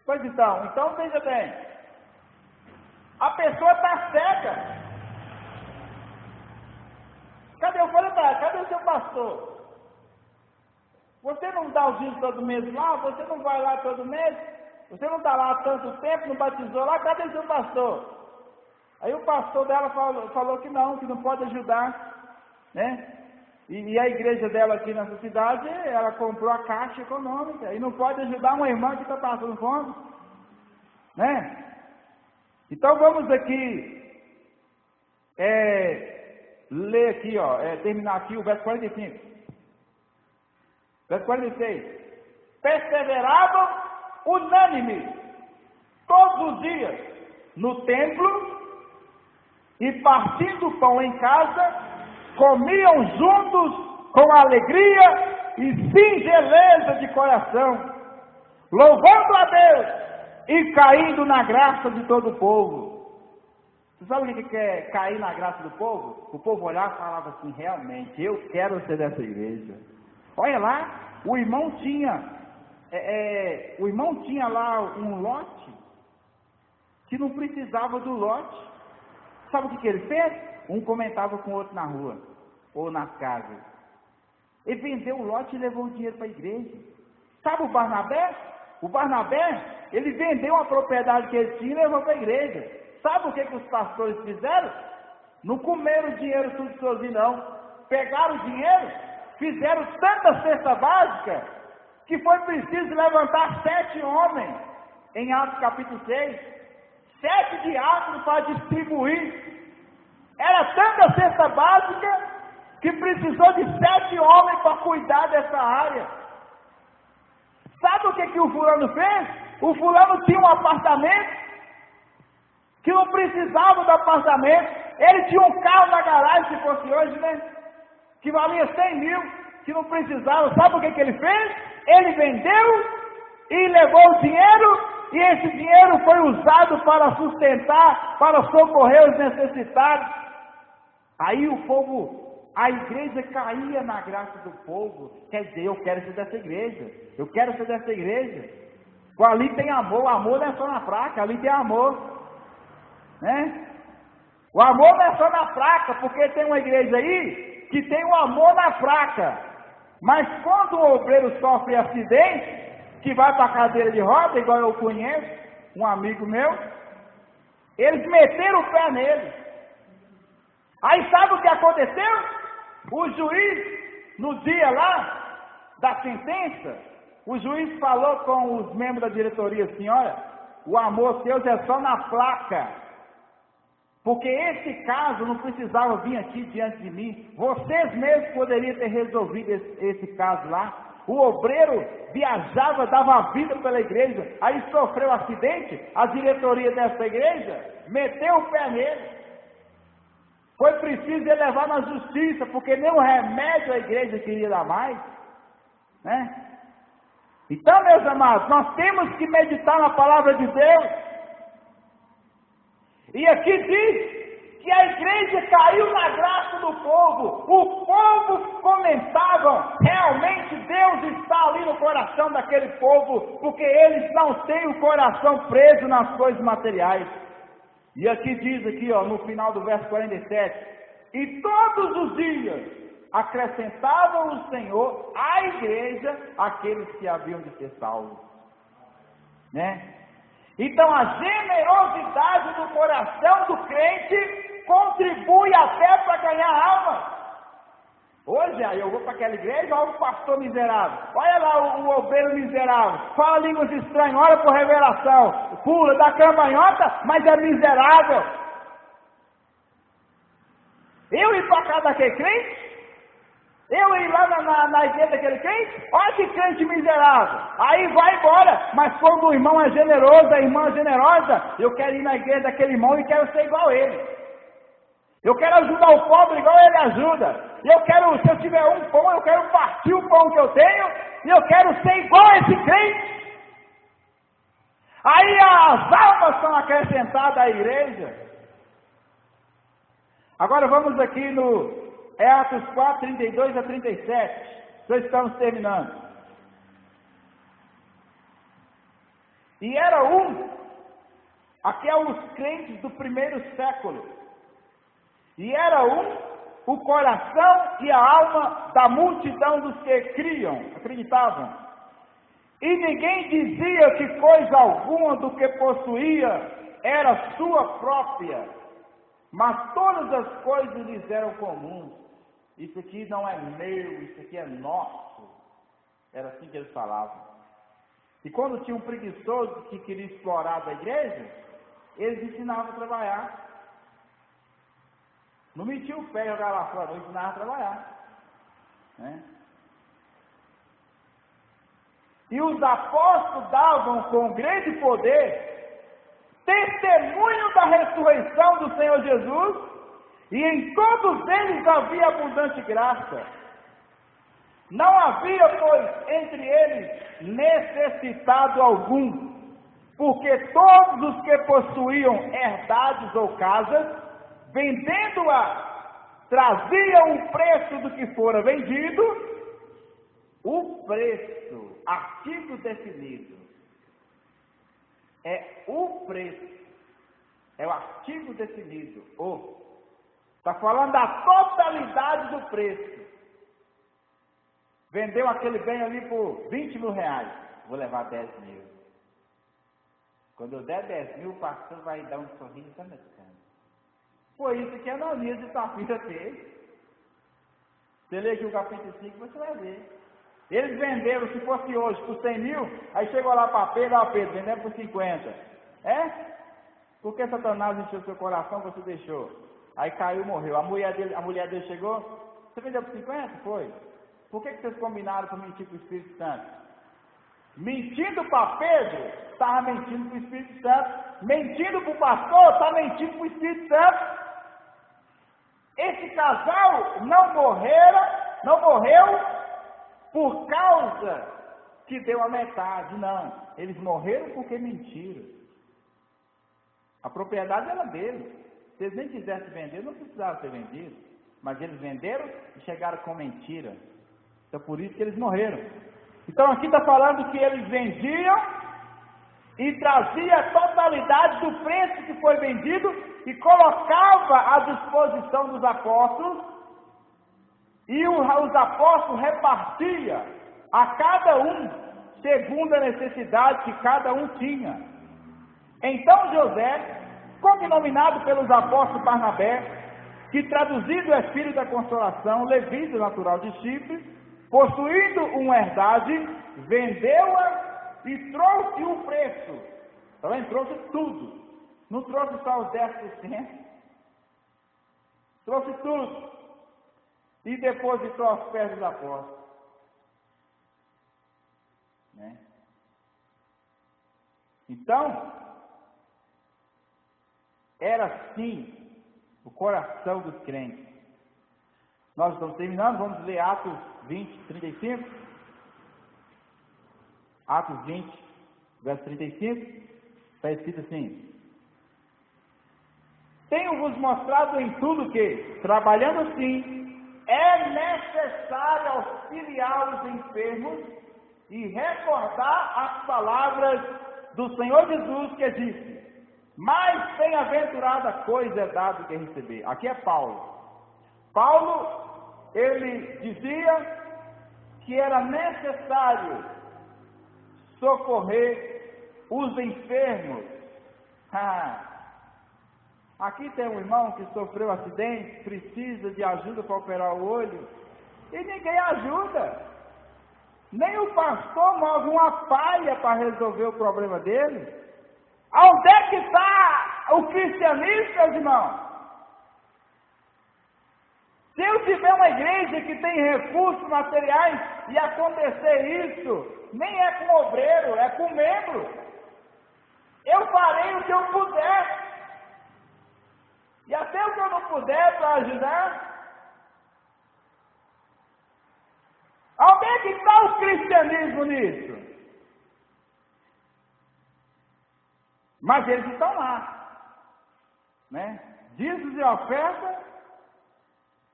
Pois então veja bem, a pessoa está cega. Cadê o seu pastor? Você não dá o dízimo todo mês lá? Você não vai lá todo mês? Você não está lá há tanto tempo, não batizou lá? Cadê o seu pastor? Aí o pastor dela falou que não pode ajudar, né? E a igreja dela aqui nessa cidade, ela comprou a Caixa Econômica, e não pode ajudar uma irmã que está passando fome, né? Então vamos aqui, ler aqui, terminar aqui o verso 45. Verso 46. Perseveravam unânime, todos os dias, no templo, e partindo o pão em casa, comiam juntos com alegria e singeleza de coração, louvando a Deus e caindo na graça de todo o povo. Você sabe o que é cair na graça do povo? O povo olhava e falava assim, realmente, eu quero ser dessa igreja. Olha lá, o irmão tinha lá um lote que não precisava do lote. Sabe o que ele fez? Um comentava com o outro na rua, ou nas casas. Ele vendeu o lote e levou o dinheiro para a igreja. Sabe o Barnabé? O Barnabé, ele vendeu a propriedade que ele tinha e levou para a igreja. Sabe o que os pastores fizeram? Não comeram o dinheiro tudo sozinho, não. Pegaram o dinheiro, fizeram tanta cesta básica, que foi preciso levantar 7 homens, em Atos capítulo 6, 7 diáconos para distribuir. Era tanta cesta básica que precisou de 7 homens para cuidar dessa área. Sabe o que o fulano fez? O fulano tinha um apartamento que não precisava do apartamento. Ele tinha um carro na garagem, se fosse hoje, né? Que valia 100 mil, que não precisava. Sabe o que ele fez? Ele vendeu e levou o dinheiro, e esse dinheiro foi usado para sustentar, para socorrer os necessitados. Aí o povo, a igreja caía na graça do povo. Quer dizer, eu quero ser dessa igreja. Eu quero ser dessa igreja. Ali tem amor. O amor não é só na placa, ali tem amor. Né? O amor não é só na placa, porque tem uma igreja aí que tem o amor na placa. Mas quando o obreiro sofre acidente, que vai para a cadeira de roda, igual eu conheço, um amigo meu, eles meteram o pé nele. Aí sabe o que aconteceu? O juiz, no dia lá da sentença, o juiz falou com os membros da diretoria assim, olha, o amor de Deus é só na placa, porque esse caso não precisava vir aqui diante de mim, vocês mesmos poderiam ter resolvido esse caso lá, O obreiro viajava, dava a vida pela igreja, aí sofreu um acidente, a diretoria dessa igreja meteu o pé nele. Foi preciso ele levar na justiça, porque nem o remédio a igreja queria dar mais, né? Então, meus amados, nós temos que meditar na palavra de Deus. E aqui diz que a igreja caiu na graça do povo. O povo comentava, realmente Deus está ali no coração daquele povo, porque eles não têm o coração preso nas coisas materiais. E aqui diz, aqui, ó, no final do verso 47, e todos os dias acrescentavam o Senhor à igreja aqueles que haviam de ser salvos, né? Então a generosidade do coração do crente contribui até para ganhar alma. Hoje aí eu vou para aquela igreja, olha o pastor miserável, olha lá o obreiro miserável, fala línguas estranhas, olha por revelação, pula, dá cambanhota, mas é miserável. Eu ir para casa daquele crente? Eu ir lá na igreja daquele crente? Olha que crente miserável. Aí vai embora. Mas quando o irmão é generoso, a irmã é generosa, eu quero ir na igreja daquele irmão e quero ser igual a ele. Eu quero ajudar o pobre igual ele ajuda. Eu quero, se eu tiver um pão, eu quero partir o pão que eu tenho e eu quero ser igual a esse crente. Aí as almas são acrescentadas à igreja. Agora vamos aqui no Atos 4, 32 a 37. Já estamos terminando. E era aqui é os crentes do primeiro século. E era o coração e a alma da multidão dos que acreditavam. E ninguém dizia que coisa alguma do que possuía era sua própria, mas todas as coisas lhes eram comuns. Isso aqui não é meu, isso aqui é nosso. Era assim que eles falavam. E quando tinha um preguiçoso que queria explorar da igreja, eles ensinavam a trabalhar. Não metia o pé e jogava lá fora, não ensinava a trabalhar, né? E os apóstolos davam com grande poder testemunho da ressurreição do Senhor Jesus, e em todos eles havia abundante graça. Não havia, pois, entre eles necessitado algum, porque todos os que possuíam herdades ou casas, vendendo-a, traziam o preço do que fora vendido, o preço, artigo definido, é o preço, é o artigo definido, está falando da totalidade do preço. Vendeu aquele bem ali por 20 mil reais, vou levar 10 mil. Quando eu der 10 mil, o pastor vai dar um sorriso só nesse canto. Foi isso que Ananias e Safira fez. Você lê aqui o capítulo 5, você vai ver. Eles venderam, se fosse hoje, por 100 mil, aí chegou lá para Pedro, vendendo por 50. É? Por que Satanás encheu seu coração, você deixou? Aí caiu e morreu. A mulher dele chegou, você vendeu por 50? Foi. Por que vocês combinaram para mentir para o Espírito Santo? Mentindo para Pedro, estava mentindo para o Espírito Santo. Mentindo para o pastor, está mentindo para o Espírito Santo. Esse casal não morreu por causa que deu a metade, não. Eles morreram porque mentiram. A propriedade era deles. Se eles nem quisessem vender, não precisavam ter vendido. Mas eles venderam e chegaram com mentira. Então por isso que eles morreram. Então aqui está falando que eles vendiam e trazia a totalidade do preço que foi vendido e colocava à disposição dos apóstolos, e os apóstolos repartiam a cada um segundo a necessidade que cada um tinha. Então José, cognominado pelos apóstolos Barnabé, que traduzido é filho da consolação, levita natural de Chipre, possuindo uma herdade, vendeu-a e trouxe o preço. Também trouxe tudo. Não trouxe só os 10%. Trouxe tudo. E depositou aos pés dos apóstolos. né? Então, era assim o coração dos crentes. Nós estamos terminando, vamos ler Atos 20, 35. Atos 20, verso 35, está escrito assim: tenho-vos mostrado em tudo que, trabalhando assim, é necessário auxiliar os enfermos e recordar as palavras do Senhor Jesus que disse: mais bem-aventurada coisa é dar do que receber. Aqui é Paulo. Paulo, ele dizia que era necessário socorrer os enfermos. Aqui tem um irmão que sofreu um acidente, precisa de ajuda para operar o olho, e ninguém ajuda. Nem o pastor move uma palha para resolver o problema dele. Onde é que está o cristianismo, meus irmãos? Se eu tiver uma igreja que tem recursos materiais e acontecer isso, nem é com obreiro, é com membro. Eu farei o que eu puder. E até o que eu não puder para ajudar. Onde é que está o cristianismo nisso? Mas eles estão lá, né? Dízimos e oferta,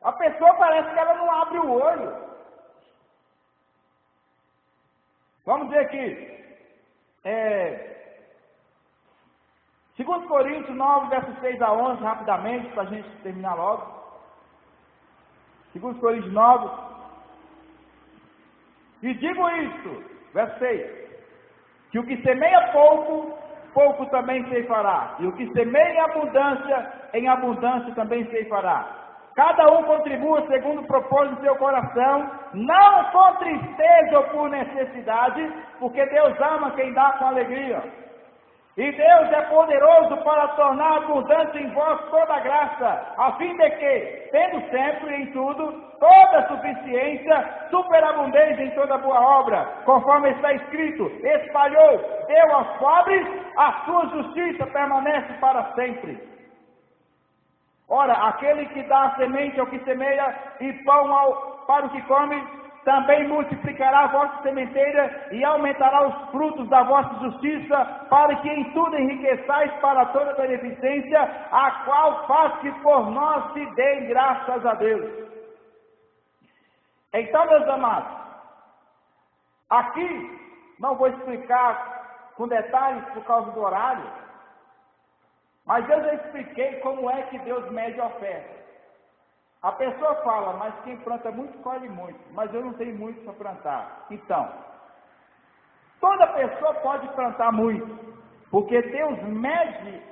a pessoa parece que ela não abre o olho. Vamos ver aqui, 2 Coríntios 9, versos 6 a 11, rapidamente, para a gente terminar logo. 2 Coríntios 9, e digo isto, verso 6, que o que semeia pouco, pouco também ceifará, e o que semeia em abundância também ceifará. Cada um contribua segundo o propósito do seu coração, não com tristeza ou por necessidade, porque Deus ama quem dá com alegria. E Deus é poderoso para tornar abundante em vós toda a graça, a fim de que, tendo sempre em tudo, toda suficiência, superabundância em toda boa obra, conforme está escrito: espalhou, deu aos pobres, a sua justiça permanece para sempre. Ora, aquele que dá semente ao que semeia e pão para o que come, também multiplicará a vossa sementeira e aumentará os frutos da vossa justiça, para que em tudo enriqueçais para toda beneficência, a qual faz que por nós se dê graças a Deus. Então, meus amados, aqui não vou explicar com detalhes por causa do horário, mas eu já expliquei como é que Deus mede a oferta. A pessoa fala, mas quem planta muito, colhe muito, mas eu não tenho muito para plantar. Então, toda pessoa pode plantar muito, porque Deus mede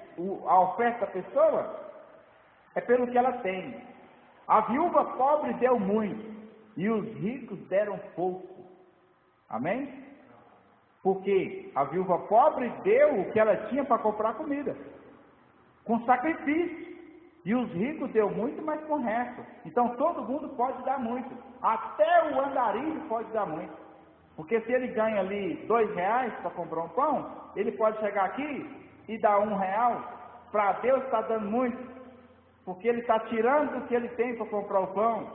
a oferta da pessoa, é pelo que ela tem. A viúva pobre deu muito, e os ricos deram pouco. Amém? Porque a viúva pobre deu o que ela tinha para comprar comida, com sacrifício. E os ricos deu muito, mas com resto. Então todo mundo pode dar muito. Até o andarilho pode dar muito. Porque se ele ganha ali R$2 para comprar um pão, ele pode chegar aqui e dar R$1. Para Deus está dando muito. Porque ele está tirando do que ele tem para comprar o pão.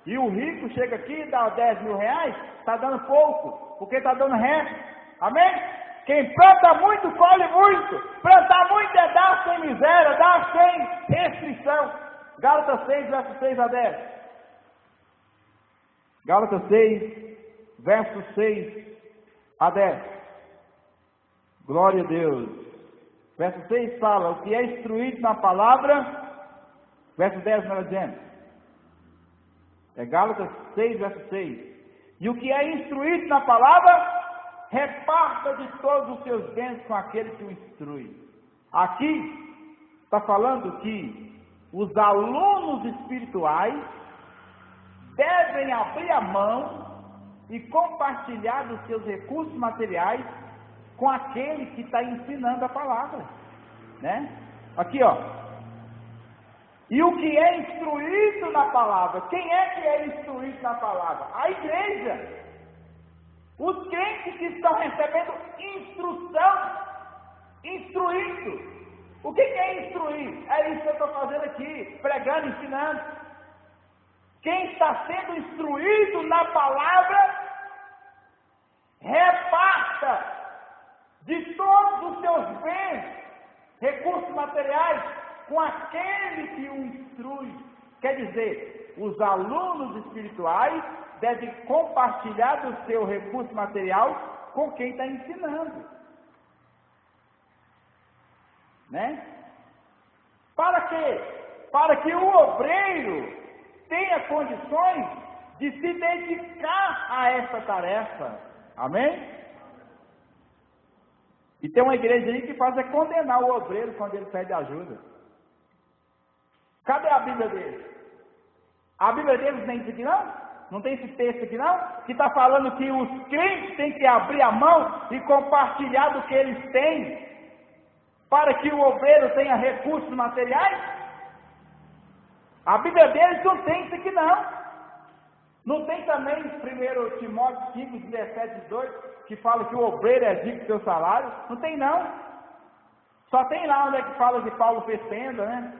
E o rico chega aqui e dá R$10.000, está dando pouco. Porque está dando resto. Amém? Quem planta muito, colhe muito. Plantar muito é dar sem miséria, dar sem restrição. Gálatas 6, versos 6 a 10. Gálatas 6, versos 6 a 10. Glória a Deus. Verso 6 fala: o que é instruído na palavra. Verso 10 não é dizendo. É Gálatas 6, verso 6. E o que é instruído na palavra, reparta de todos os seus bens com aquele que o instrui. Aqui está falando que os alunos espirituais devem abrir a mão e compartilhar dos seus recursos materiais com aquele que está ensinando a palavra, né? Aqui, ó. E o que é instruído na palavra? Quem é que é instruído na palavra? A igreja. Os crentes que estão recebendo instrução, instruindo. O que é instruir? É isso que eu estou fazendo aqui, pregando, ensinando. Quem está sendo instruído na palavra, reparta de todos os seus bens, recursos materiais, com aquele que o instrui. Quer dizer, os alunos espirituais devem compartilhar do seu recurso material com quem está ensinando. Né? Para quê? Para que o obreiro tenha condições de se dedicar a essa tarefa. Amém? E tem uma igreja aí que faz é condenar o obreiro quando ele pede ajuda. Cadê a Bíblia deles? A Bíblia deles nem isso aqui não? Não tem esse texto aqui não? Que está falando que os crentes têm que abrir a mão e compartilhar do que eles têm, para que o obreiro tenha recursos materiais? A Bíblia deles não tem isso aqui não. Não tem também 1 Timóteo 5, 17, 18, que fala que o obreiro é digno do seu salário? Não tem não. Só tem lá onde é que fala que Paulo fez tenda, né?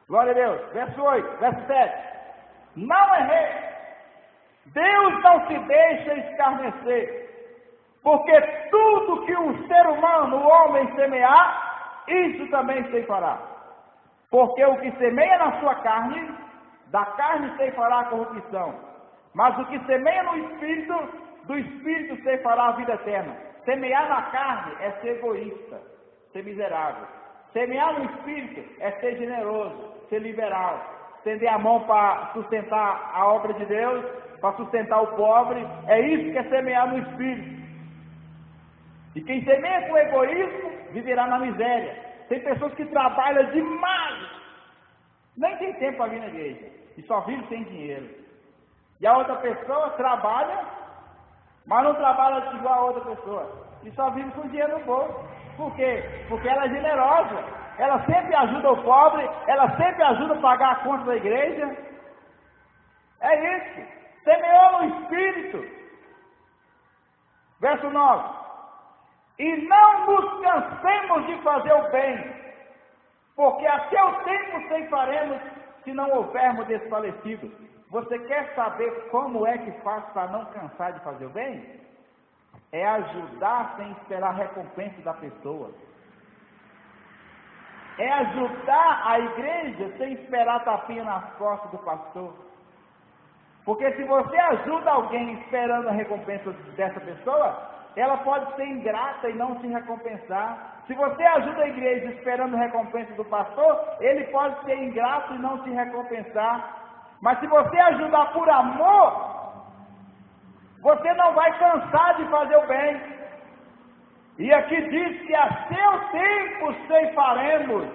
Glória a Deus. Verso 8, verso 7. Não errei. Deus não se deixa escarnecer. Porque tudo que o ser humano, o homem semear, isso também ceifará. Porque o que semeia na sua carne, da carne ceifará a corrupção. Mas o que semeia no Espírito, do Espírito ceifará a vida eterna. Semear na carne é ser egoísta, ser miserável. Semear no Espírito é ser generoso, ser liberal. Estender a mão para sustentar a obra de Deus, para sustentar o pobre. É isso que é semear no Espírito. E quem semeia com egoísmo, viverá na miséria. Tem pessoas que trabalham demais, nem tem tempo para vir na igreja, e só vive sem dinheiro. E a outra pessoa trabalha, mas não trabalha igual a outra pessoa, e só vive com dinheiro no bolso. Por quê? Porque ela é generosa, ela sempre ajuda o pobre, ela sempre ajuda a pagar a conta da igreja. É isso, semeou no Espírito. Verso 9. E não nos cansemos de fazer o bem, porque a seu tempo ceifaremos, se não houvermos desfalecido. Você quer saber como é que faz para não cansar de fazer o bem? É ajudar sem esperar a recompensa da pessoa. É ajudar a igreja sem esperar tapinha nas costas do pastor. Porque se você ajuda alguém esperando a recompensa dessa pessoa, ela pode ser ingrata e não te recompensar. Se você ajuda a igreja esperando a recompensa do pastor, ele pode ser ingrato e não te recompensar. Mas se você ajudar por amor, você não vai cansar de fazer o bem. E aqui diz que a seu tempo ceifaremos.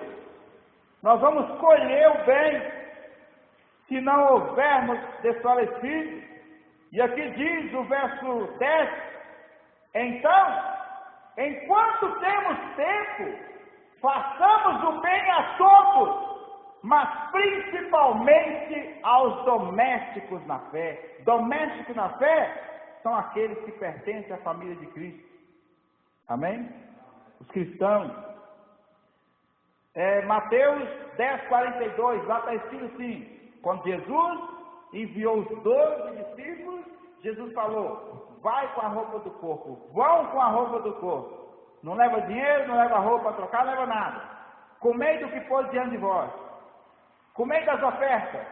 Nós vamos colher o bem, se não houvermos desfalecido. E aqui diz o verso 10. Então, enquanto temos tempo, façamos o bem a todos, mas principalmente aos domésticos na fé. Domésticos na fé são aqueles que pertencem à família de Cristo. Amém? Os cristãos. Mateus 10:42, lá está escrito assim: quando Jesus enviou os 12 discípulos, Jesus falou: vai com a roupa do corpo, vão com a roupa do corpo. Não leva dinheiro, não leva roupa para trocar, não leva nada. Comei do que pôs diante de vós. Comei das ofertas.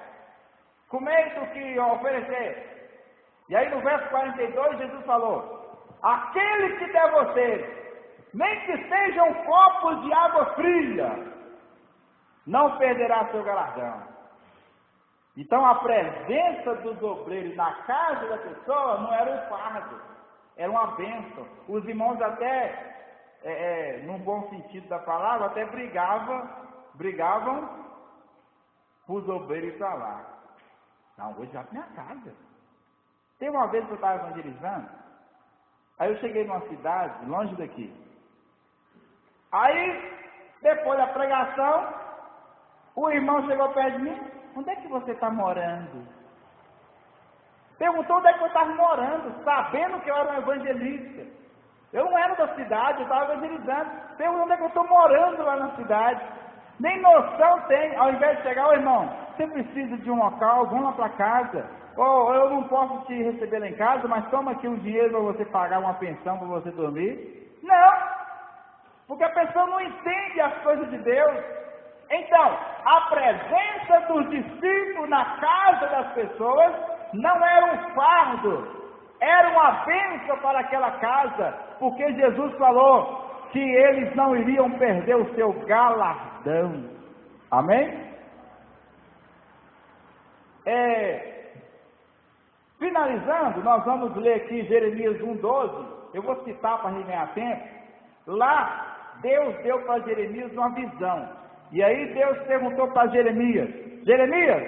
Comei do que oferecer. E aí no verso 42, Jesus falou: aquele que der vocês, nem que sejam copos de água fria, não perderá seu galardão. Então a presença dos obreiros na casa da pessoa não era um fardo, era uma bênção. Os irmãos até, num bom sentido da palavra, até brigavam os obreiros para lá. Não, hoje já minha casa. Teve uma vez que eu estava evangelizando, aí eu cheguei numa cidade, longe daqui. Aí, depois da pregação, o irmão chegou perto de mim: onde é que você está morando? Perguntou onde é que eu estava morando, sabendo que eu era um evangelista. Eu não era da cidade, eu estava evangelizando. Perguntou onde é que eu estou morando lá na cidade. Nem noção tem. Ao invés de chegar, ô irmão, você precisa de um local, vamos lá para casa. Ou eu não posso te receber lá em casa, mas toma aqui um dinheiro para você pagar uma pensão para você dormir. Não, porque a pessoa não entende as coisas de Deus. Então, a presença dos discípulos na casa das pessoas não era um fardo, era uma bênção para aquela casa, porque Jesus falou que eles não iriam perder o seu galardão. Amém? Finalizando, nós vamos ler aqui Jeremias 1,12. Eu vou citar para ganhar tempo. Lá, Deus deu para Jeremias uma visão. E aí Deus perguntou para Jeremias: Jeremias,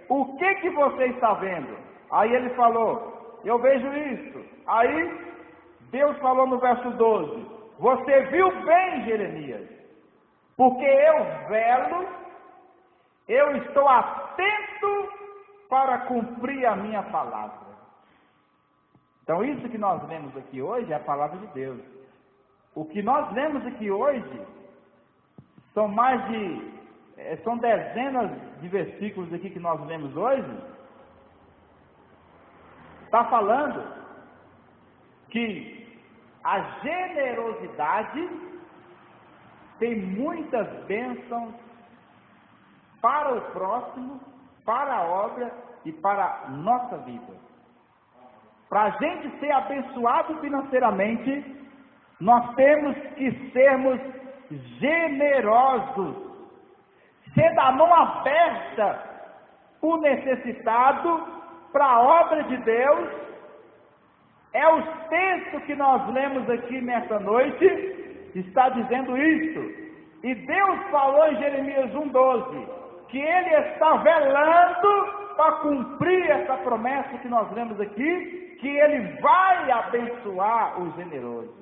o que você está vendo? Aí ele falou: eu vejo isso. Aí Deus falou no verso 12: você viu bem, Jeremias, porque eu velo, eu estou atento para cumprir a minha palavra. Então isso que nós lemos aqui hoje é a palavra de Deus. O que nós lemos aqui hoje são dezenas de versículos aqui que nós lemos hoje. Está falando que a generosidade tem muitas bênçãos para o próximo, para a obra e para a nossa vida. Para a gente ser abençoado financeiramente, nós temos que sermos generosos, ser da mão aberta o necessitado para a obra de Deus. É o texto que nós lemos aqui nessa noite, está dizendo isso. E Deus falou em Jeremias 1,12, que Ele está velando para cumprir essa promessa que nós lemos aqui, que Ele vai abençoar os generosos,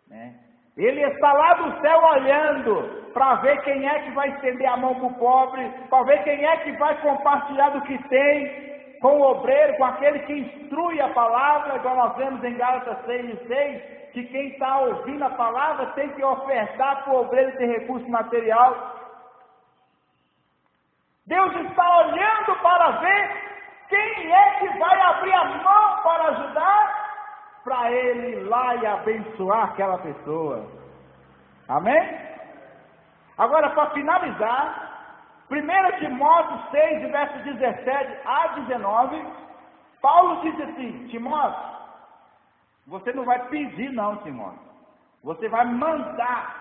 né? Ele está lá do céu olhando para ver quem é que vai estender a mão para o pobre, para ver quem é que vai compartilhar do que tem com o obreiro, com aquele que instrui a palavra, igual nós vemos em Gálatas 6,6, que quem está ouvindo a palavra tem que ofertar para o obreiro ter recurso material. Deus está olhando para ver quem é que vai abrir a mão para ajudar, para Ele ir lá e abençoar aquela pessoa. Amém? Agora, para finalizar, 1 Timóteo 6, versos 17 a 19, Paulo diz assim: Timóteo, você não vai pedir não, Timóteo, você vai mandar.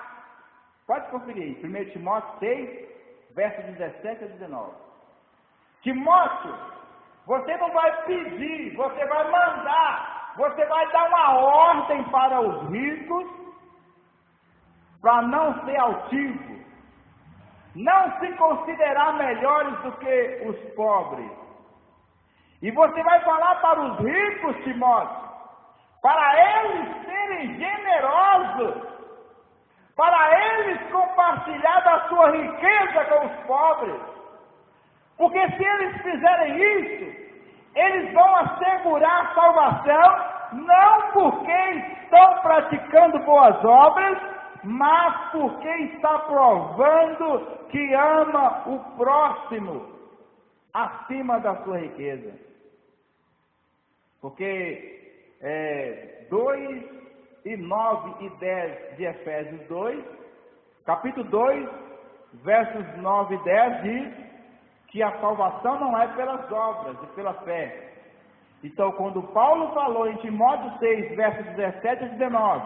Pode conferir aí, 1 Timóteo 6, versos 17 a 19. Timóteo, você não vai pedir, você vai mandar. Você vai dar uma ordem para os ricos, para não ser altivo, não se considerar melhores do que os pobres. E você vai falar para os ricos, Timóteo, para eles serem generosos, para eles compartilhar da sua riqueza com os pobres. Porque se eles fizerem isso, eles vão assegurar a salvação, não porque estão praticando boas obras, mas porque está provando que ama o próximo acima da sua riqueza. Porque 2 e 9 e 10 de Efésios 2, capítulo 2, versos 9 e 10 diz que a salvação não é pelas obras e pela fé. Então, quando Paulo falou em Timóteo 6, versos 17 a 19,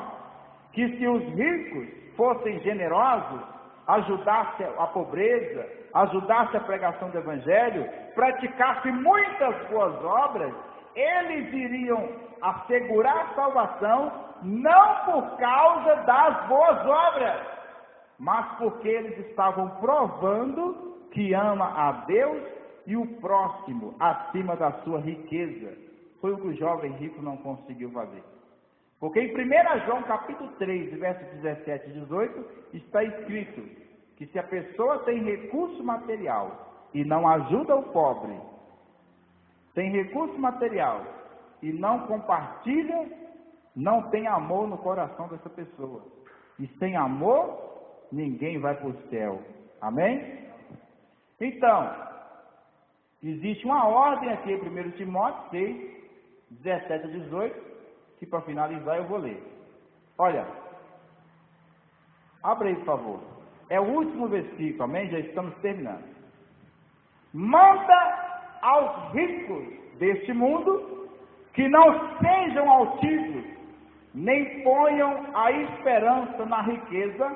que se os ricos fossem generosos, ajudassem a pobreza, ajudassem a pregação do Evangelho, praticassem muitas boas obras, eles iriam assegurar a salvação, não por causa das boas obras, mas porque eles estavam provando que ama a Deus e o próximo acima da sua riqueza. Foi o que o jovem rico não conseguiu fazer. Porque em 1 João capítulo 3, versos 17 e 18, está escrito que se a pessoa tem recurso material e não ajuda o pobre, tem recurso material e não compartilha, não tem amor no coração dessa pessoa. E sem amor, ninguém vai para o céu. Amém? Então, existe uma ordem aqui em 1 Timóteo 6, 17 a 18, que para finalizar eu vou ler. Olha, abre aí, por favor. É o último versículo, amém? Já estamos terminando. Manda aos ricos deste mundo que não sejam altivos, nem ponham a esperança na riqueza,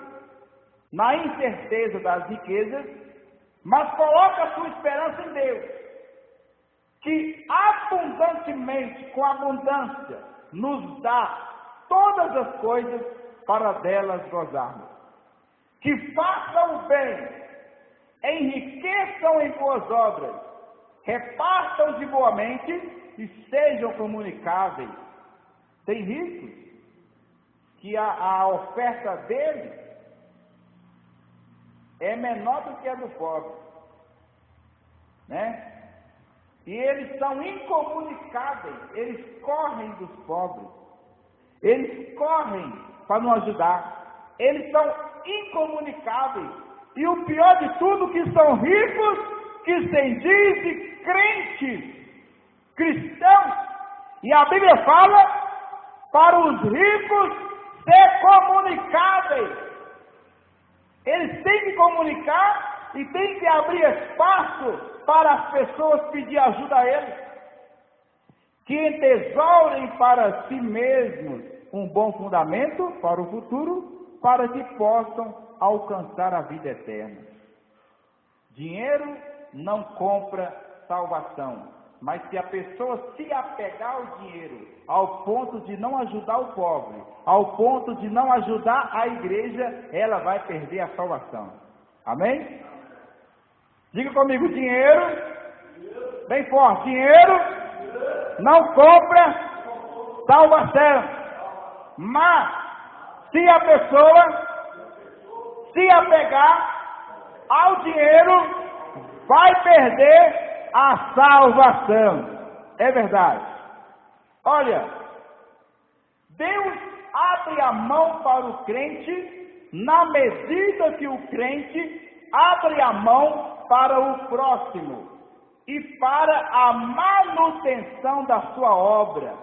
na incerteza das riquezas, mas coloca a sua esperança em Deus, que abundantemente, com abundância, nos dá todas as coisas para delas gozarmos. Que façam o bem, enriqueçam em boas obras, repartam de boa mente e sejam comunicáveis. Tem ricos que a oferta dele é menor do que a do pobre, né? E eles são incomunicáveis, eles correm dos pobres, eles correm para não ajudar, eles são incomunicáveis, e o pior de tudo, que são ricos, que se dizem crentes, cristãos, e a Bíblia fala para os ricos ser comunicáveis. Eles têm que comunicar e têm que abrir espaço para as pessoas pedir ajuda a eles, que entesourem para si mesmos um bom fundamento para o futuro, para que possam alcançar a vida eterna. Dinheiro não compra salvação, mas se a pessoa se apegar ao dinheiro, ao ponto de não ajudar o pobre, ao ponto de não ajudar a igreja, ela vai perder a salvação. Amém? Diga comigo, dinheiro, bem forte, dinheiro não compra salvação, mas se a pessoa se apegar ao dinheiro, vai perder a salvação. É verdade. Olha, Deus abre a mão para o crente na medida que o crente abre a mão para o próximo e para a manutenção da sua obra.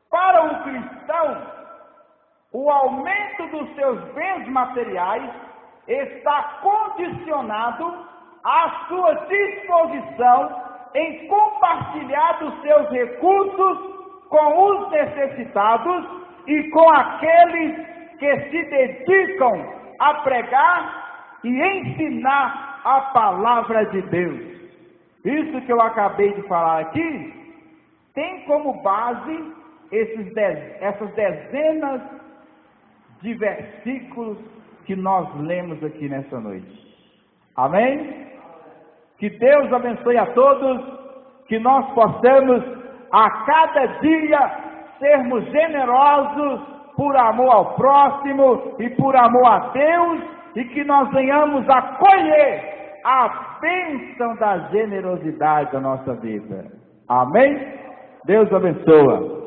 Para o cristão, o aumento dos seus bens materiais está condicionado à sua disposição em compartilhar dos seus recursos com os necessitados e com aqueles que se dedicam a pregar e ensinar a palavra de Deus. Isso que eu acabei de falar aqui tem como base essas dezenas de versículos que nós lemos aqui nessa noite. Amém? Que Deus abençoe a todos, que nós possamos a cada dia sermos generosos por amor ao próximo e por amor a Deus, e que nós venhamos a colher a bênção da generosidade da nossa vida. Amém? Deus abençoa.